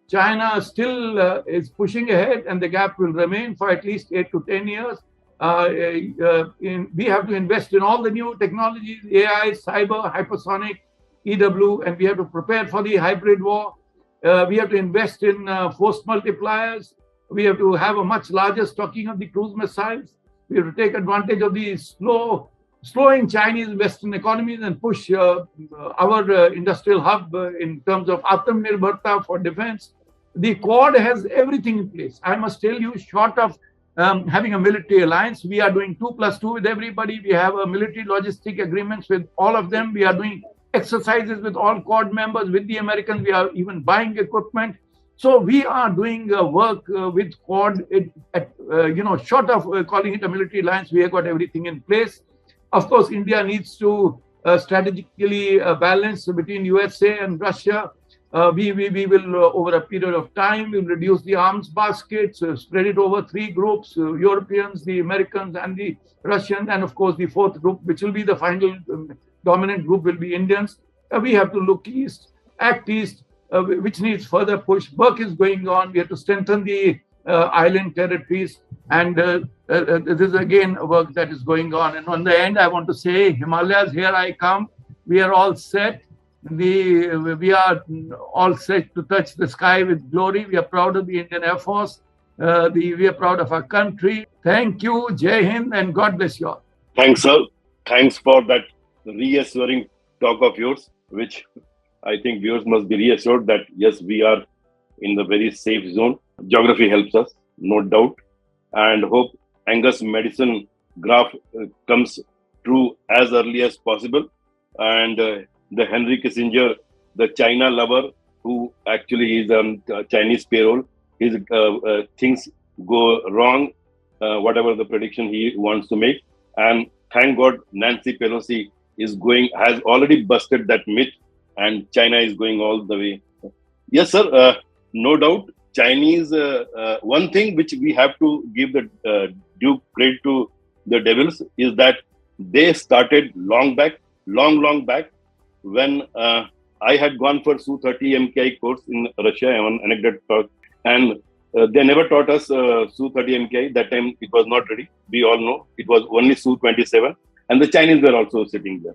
China still is pushing ahead, and the gap will remain for at least 8 to 10 years. We have to invest in all the new technologies, AI, cyber, hypersonic, EW, and we have to prepare for the hybrid war. We have to invest in force multipliers. We have to have a much larger stocking of the cruise missiles. We have to take advantage of the slowing Chinese Western economies and push our industrial hub in terms of Atam Nirbharta for defense. The Quad has everything in place. I must tell you, short of having a military alliance, we are doing 2+2 with everybody. We have a military logistic agreements with all of them. We are doing exercises with all Quad members, with the Americans. We are even buying equipment. So we are doing work with Quad, short of calling it a military alliance. We have got everything in place. Of course, India needs to strategically balance between USA and Russia. We will, over a period of time, we'll reduce the arms baskets, spread it over 3 groups, Europeans, the Americans, and the Russians, and of course the 4th group, which will be the final dominant group, will be Indians. We have to look east, act east, which needs further push. Work is going on. We have to strengthen the island territories, and this is again work that is going on. And on the end, I want to say, Himalayas, here I come. We are all set. We are all set to touch the sky with glory. We are proud of the Indian Air Force. We are proud of our country. Thank you, Jai Hind, and God bless you all. Thanks, sir. Thanks for that reassuring talk of yours, which I think viewers must be reassured that, yes, we are in the very safe zone. Geography helps us, no doubt. And hope Angus medicine graph comes true as early as possible. And the Henry Kissinger, the China lover, who actually is on Chinese payroll, his things go wrong, whatever the prediction he wants to make. And thank God Nancy Pelosi has already busted that myth, and China is going all the way. Yes, sir. No doubt, Chinese. One thing which we have to give the due credit to the devils is that they started long back, when I had gone for Su-30 MKI course in Russia. One anecdote, and they never taught us Su-30 MKI. That time it was not ready. We all know it was only Su-27, and the Chinese were also sitting there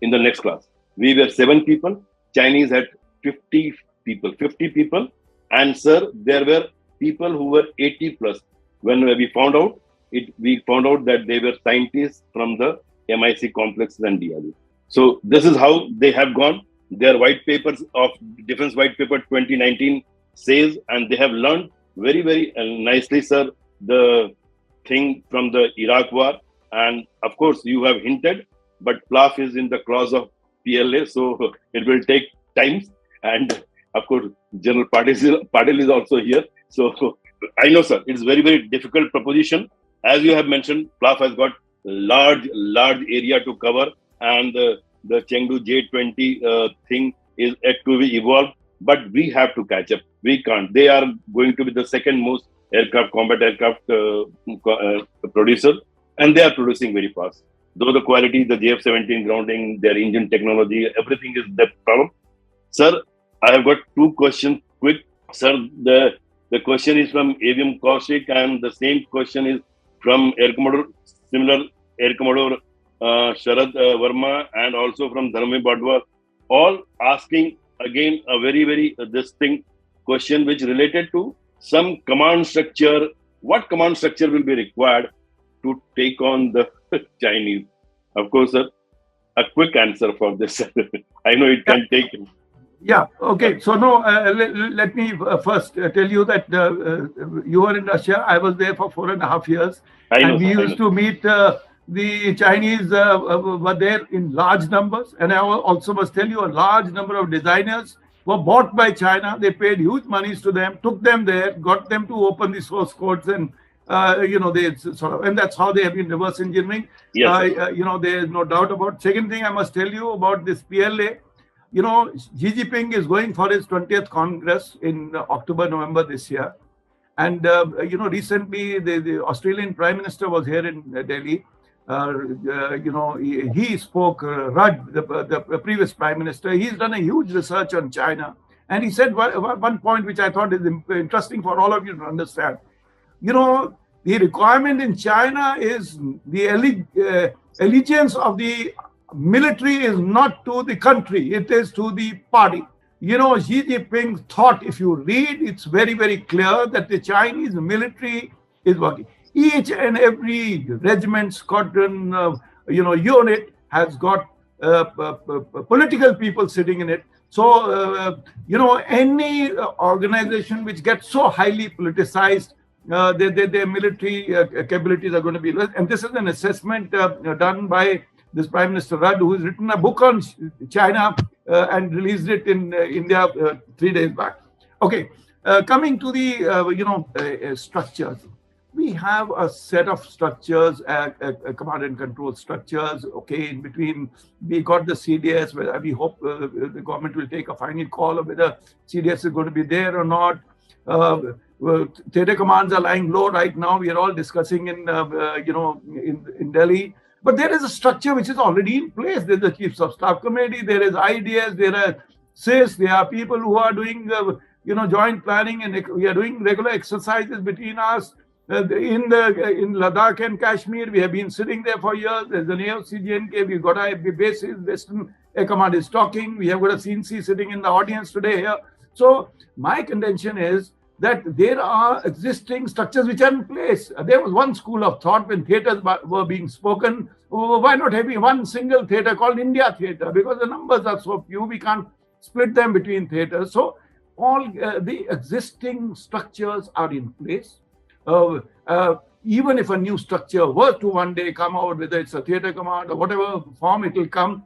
in the next class. We were 7 people. Chinese had 50 people. And sir, there were people who were 80 plus. When we found out that they were scientists from the MIC complexes and DRDO. So this is how they have gone. Their white papers of Defense White Paper 2019 says, and they have learned very, very nicely, sir, the thing from the Iraq war. And of course, you have hinted, but PLAF is in the clause of PLA, so it will take time. And of course, General Patil is also here. So I know, sir, it's very, very difficult proposition. As you have mentioned, PLAF has got large area to cover, and the Chengdu J20 thing is yet to be evolved. But we have to catch up. We can't. They are going to be the second most combat aircraft producer, and they are producing very fast. Though the quality, the JF-17 grounding, their engine technology, everything is the problem. Sir, I have got two questions quick. Sir, the question is from AVM Kaushik, and the same question is from Air Commodore, similar Air Commodore Sharad Verma, and also from Dharmesh Badwa, all asking again a very, very distinct question which related to some command structure. What command structure will be required to take on the Chinese? Of course, sir, a quick answer for this. I know it can take. Yeah, okay. So, no, let me first tell you that you were in Russia. I was there for 4.5 years. And we used to meet the Chinese were there in large numbers. And I also must tell you, a large number of designers were bought by China. They paid huge monies to them, took them there, got them to open the source codes, and they sort of, and that's how they have been reverse engineering. Yes. There is no doubt about. Second thing I must tell you about this PLA. Xi Jinping is going for his 20th Congress in October, November this year. And, recently the Australian Prime Minister was here in Delhi. He spoke, Rudd, the previous Prime Minister, he's done a huge research on China. And he said one point which I thought is interesting for all of you to understand. The requirement in China is the allegiance of the military is not to the country, it is to the party. Xi Jinping thought, if you read, it's very, very clear that the Chinese military is working. Each and every regiment, squadron, unit has got political people sitting in it. So, any organization which gets so highly politicized, their military capabilities are going to be less. And this is an assessment done by this Prime Minister Rudd, who has written a book on China and released it in India 3 days back. Okay, coming to the structures. We have a set of structures, command and control structures. Okay, in between, we got the CDS, where we hope the government will take a final call of whether CDS is going to be there or not. Theater commands are lying low right now. We are all discussing in Delhi. But there is a structure which is already in place. There's the Chiefs of Staff Committee, there is IDS, there are CIS, there are people who are doing, joint planning, and we are doing regular exercises between us. In Ladakh and Kashmir, we have been sitting there for years. There's an AFCGNK, we've got our bases, Western Air Command is talking. We have got a CNC sitting in the audience today here. So my contention is that there are existing structures which are in place. There was one school of thought when theatres were being spoken, why not having one single theatre called India Theatre? Because the numbers are so few, we can't split them between theatres. So all the existing structures are in place. Even if a new structure were to one day come out, whether it's a theatre command or whatever form it will come,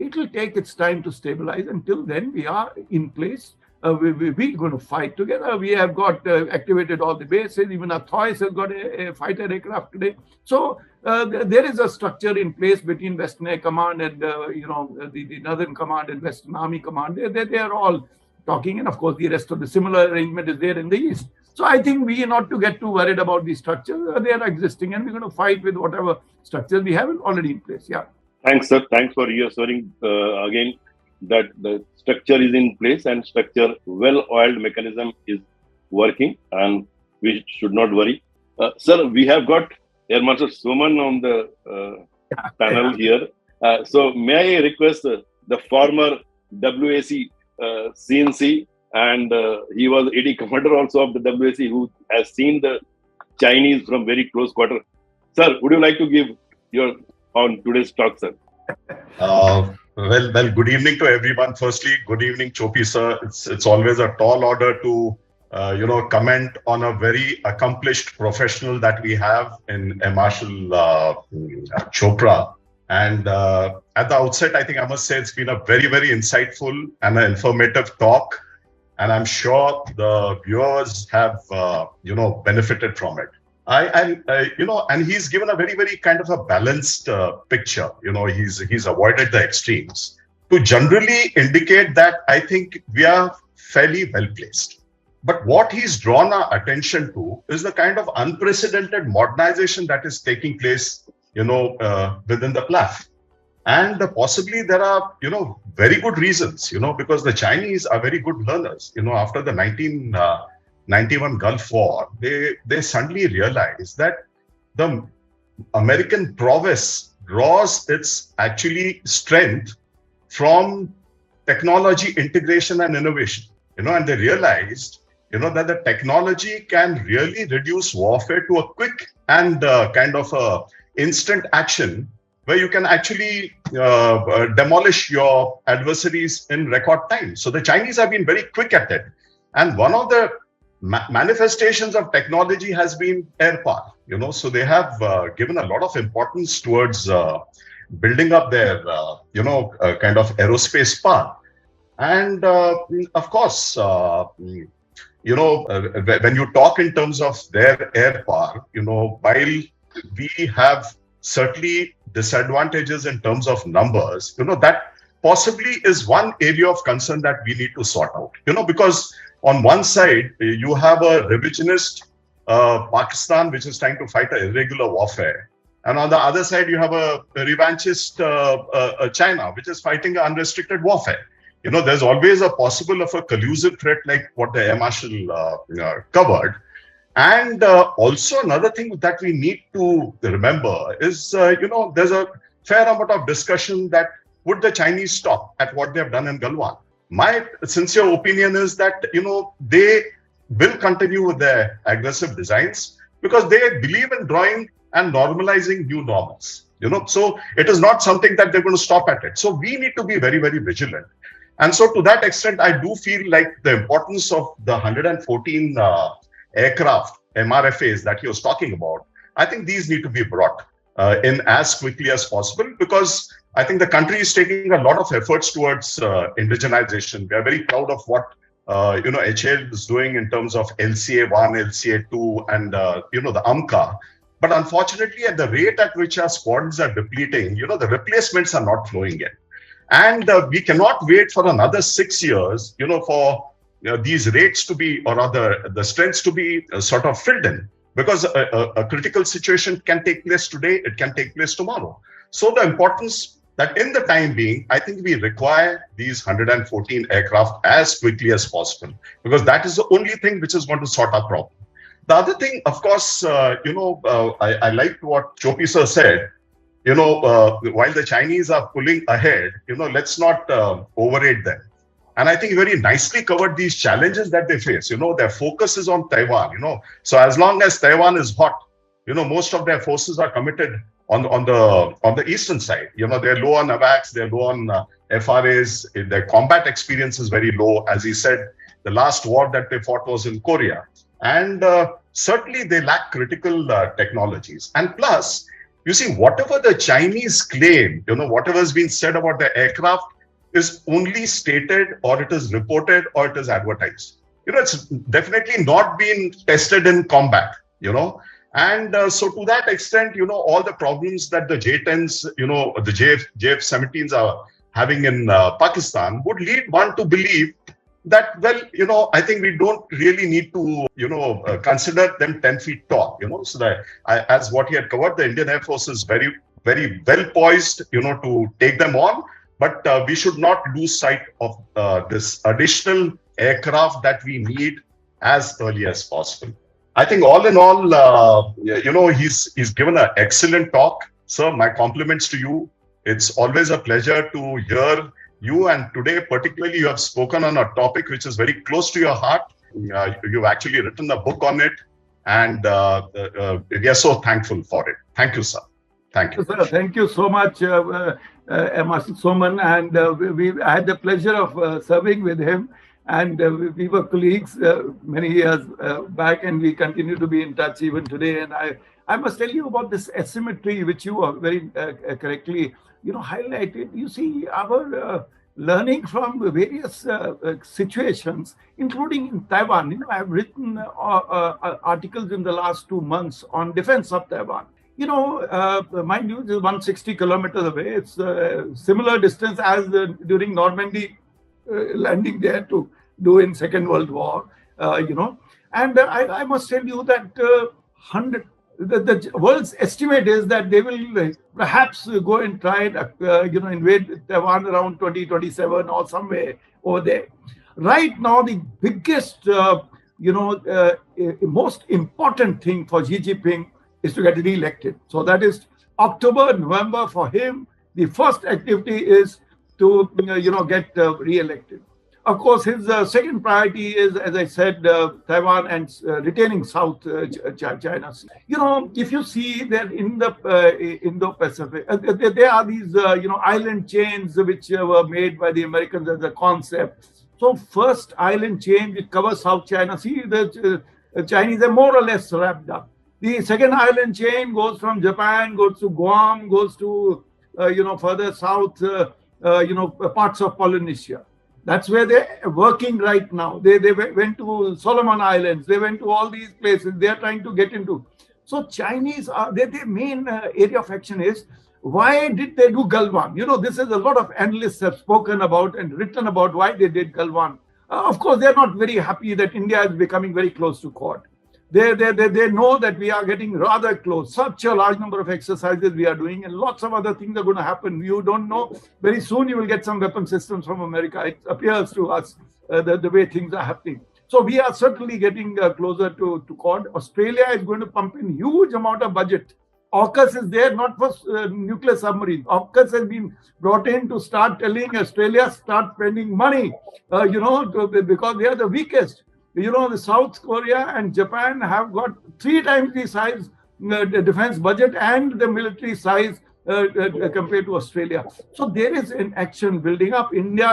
it will take its time to stabilize. Until then, we are in place. We're going to fight together. We have got activated all the bases. Even our Thois has got a fighter aircraft today. So there is a structure in place between Western Air Command and the Northern Command and Western Army Command. They are all talking, and of course the rest of the similar arrangement is there in the East. So I think we are not to get too worried about these structures. They are existing, and we're going to fight with whatever structures we have already in place. Yeah. Thanks, sir. Thanks for reassuring again that the structure is in place and structure well-oiled mechanism is working, and we should not worry. Sir, we have got Air Marshal Soman on the panel here. So may I request the former WAC CNC, and he was AD commander also of the WAC, who has seen the Chinese from very close quarter. Sir, would you like to give your on today's talk, sir? Well, good evening to everyone. Firstly, good evening, Chopi sir. It's always a tall order to comment on a very accomplished professional that we have in Marshal Chopra. And at the outset, I think I must say it's been a very, very insightful and an informative talk. And I'm sure the viewers have, benefited from it. And he's given a very, very kind of a balanced picture. He's avoided the extremes to generally indicate that I think we are fairly well placed. But what he's drawn our attention to is the kind of unprecedented modernization that is taking place, within the PLAF. And possibly there are, very good reasons, because the Chinese are very good learners. After the 1991 Gulf War, they suddenly realized that the American prowess draws its actually strength from technology integration and innovation, and they realized that the technology can really reduce warfare to a quick and kind of a instant action where you can actually demolish your adversaries in record time. So the Chinese have been very quick at it. And one of the manifestations of technology has been air power, so they have given a lot of importance towards building up their, kind of aerospace power. And of course, when you talk in terms of their air power, while we have certainly disadvantages in terms of numbers, that possibly is one area of concern that we need to sort out, because on one side, you have a revisionist Pakistan, which is trying to fight an irregular warfare. And on the other side, you have a revanchist China, which is fighting an unrestricted warfare. There's always a possible of a collusive threat like what the Air Marshal covered. And also another thing that we need to remember is, there's a fair amount of discussion that would the Chinese stop at what they have done in Galwan? My sincere opinion is that, they will continue with their aggressive designs because they believe in drawing and normalizing new normals. So it is not something that they're going to stop at it. So we need to be very, very vigilant. And so to that extent, I do feel like the importance of the 114 aircraft, MRFAs that he was talking about, I think these need to be brought in as quickly as possible, because I think the country is taking a lot of efforts towards indigenization. We are very proud of what HAL is doing in terms of LCA-1, LCA-2 and the AMCA. But unfortunately, at the rate at which our squadrons are depleting, the replacements are not flowing in. And we cannot wait for another 6 years, for these rates to be, or rather the strengths to be sort of filled in, because a critical situation can take place today, it can take place tomorrow. So the importance that in the time being, I think we require these 114 aircraft as quickly as possible, because that is the only thing which is going to sort our problem. The other thing, of course, I liked what Chopi sir said. While the Chinese are pulling ahead, let's not overrate them. And I think he very nicely covered these challenges that they face. Their focus is on Taiwan. So as long as Taiwan is hot, most of their forces are committed on the eastern side. They're low on AVACs, they're low on FRAs. Their combat experience is very low. As he said, the last war that they fought was in Korea. And certainly they lack critical technologies. And plus, you see, whatever the Chinese claim, whatever has been said about the aircraft is only stated, or it is reported, or it is advertised. It's definitely not been tested in combat, And so to that extent, all the problems that the J-10s, the JF-17s are having in Pakistan would lead one to believe that, well, I think we don't really need to, consider them 10 feet tall, so that as what he had covered, the Indian Air Force is very, very well poised, to take them on. But we should not lose sight of this additional aircraft that we need as early as possible. I think all in all, he's given an excellent talk. Sir, my compliments to you. It's always a pleasure to hear you, and today particularly you have spoken on a topic which is very close to your heart. You've actually written a book on it, and we are so thankful for it. Thank you, sir. Thank you. Sir, thank you so much, Marshal Soman, and I had the pleasure of serving with him. And we were colleagues many years back, and we continue to be in touch even today. And I must tell you about this asymmetry, which you are very correctly, highlighted. You see, our learning from various situations, including in Taiwan. I've written articles in the last 2 months on defense of Taiwan. Mind you, is 160 kilometers away. It's a similar distance as during Normandy landing there to do in Second World War, And I must tell you that the world's estimate is that they will perhaps go and try and invade Taiwan around 2027 or somewhere over there. Right now, the biggest, most important thing for Xi Jinping is to get re-elected. So that is October, November for him. The first activity is to get re-elected. Of course, his second priority is, as I said, Taiwan and retaining South China Sea. If you see that in the Indo-Pacific, there are these island chains which were made by the Americans as a concept. So first island chain which covers South China Sea, the Chinese are more or less wrapped up. The second island chain goes from Japan, goes to Guam, goes to further south, parts of Polynesia. That's where they're working right now. They went to Solomon Islands. They went to all these places. They're trying to get into. So Chinese are their main area of action is, why did they do Galwan? This is a lot of analysts have spoken about and written about why they did Galwan. Of course, they're not very happy that India is becoming very close to Quad. They know that we are getting rather close. Such a large number of exercises we are doing, and lots of other things are going to happen. You don't know. Very soon you will get some weapon systems from America. It appears to us the way things are happening. So we are certainly getting closer to Quad. Australia is going to pump in huge amount of budget. AUKUS is there not for nuclear submarines. AUKUS has been brought in to start telling Australia start spending money, because they are the weakest. The South Korea and Japan have got 3 times the size the defense budget and the military size compared to Australia. So there is an action building up. India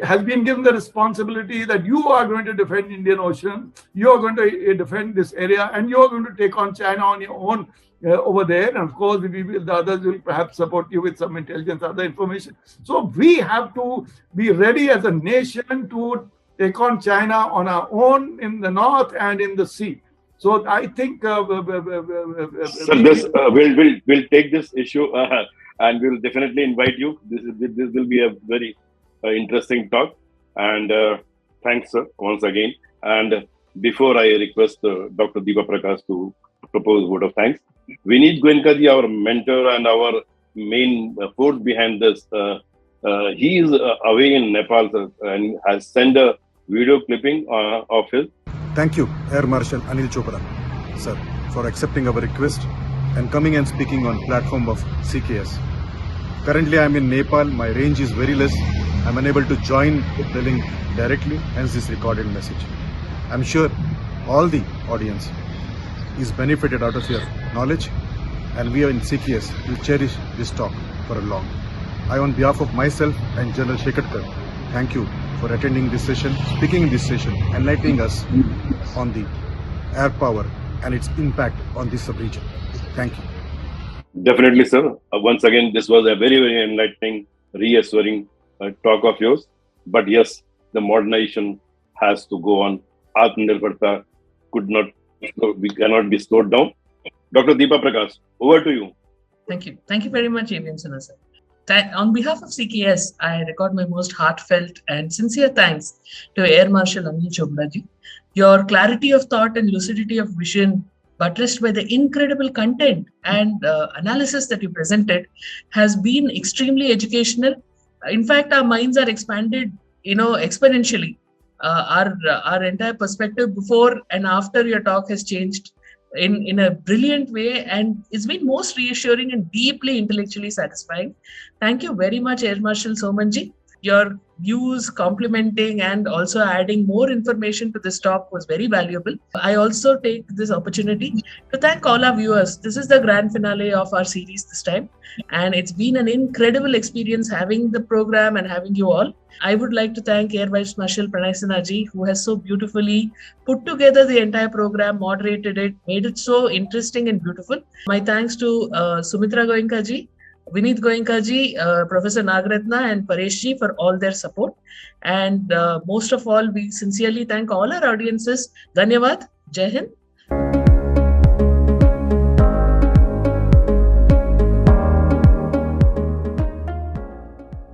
has been given the responsibility that you are going to defend Indian Ocean, you are going to defend this area, and you are going to take on China on your own over there. And of course, the others will perhaps support you with some intelligence, other information. So we have to be ready as a nation to take on China on our own in the north and in the sea. So I think we'll take this issue and we'll definitely invite you. This will be a very interesting talk. And thanks, sir, once again. And before I request Dr. Deepa Prakash to propose a vote of thanks, Vineet Goenkaji, our mentor and our main force behind this, he is away in Nepal, sir, and has sent a video clipping of his. Thank you, Air Marshal Anil Chopra, sir, for accepting our request and coming and speaking on platform of CKS. Currently, I am in Nepal. My range is very less. I am unable to join the link directly, hence this recorded message. I am sure all the audience is benefited out of your knowledge, and we are in CKS will cherish this talk for a long. I, on behalf of myself and General Shekatkar, thank you for attending this session, speaking in this session, enlightening us on the air power and its impact on this sub-region. Thank you. Definitely, sir. Once again, this was a very, very enlightening, reassuring talk of yours. But yes, the modernization has to go on. Atmanirbharta we cannot be slowed down. Dr. Deepa Prakash, over to you. Thank you. Thank you very much, AVM Sinha, sir. On behalf of CKS, I record my most heartfelt and sincere thanks to Air Marshal Anil Chopra ji. Your clarity of thought and lucidity of vision, buttressed by the incredible content and analysis that you presented, has been extremely educational. In fact, our minds are expanded, exponentially. Our entire perspective before and after your talk has changed in a brilliant way, and it's been most reassuring and deeply intellectually satisfying. Thank you very much, Air Marshal Soman ji. Your views, complimenting, and also adding more information to this talk was very valuable. I also take this opportunity to thank all our viewers. This is the grand finale of our series this time, and it's been an incredible experience having the program and having you all. I would like to thank Air Vice Marshal Pranay Sinha ji, who has so beautifully put together the entire program, moderated it, made it so interesting and beautiful. My thanks to Sumitra Goenka ji, Vineet Goenka ji, Professor Nagratna and Paresh ji for all their support. And most of all, we sincerely thank all our audiences. Dhanyavad. Jai Hind.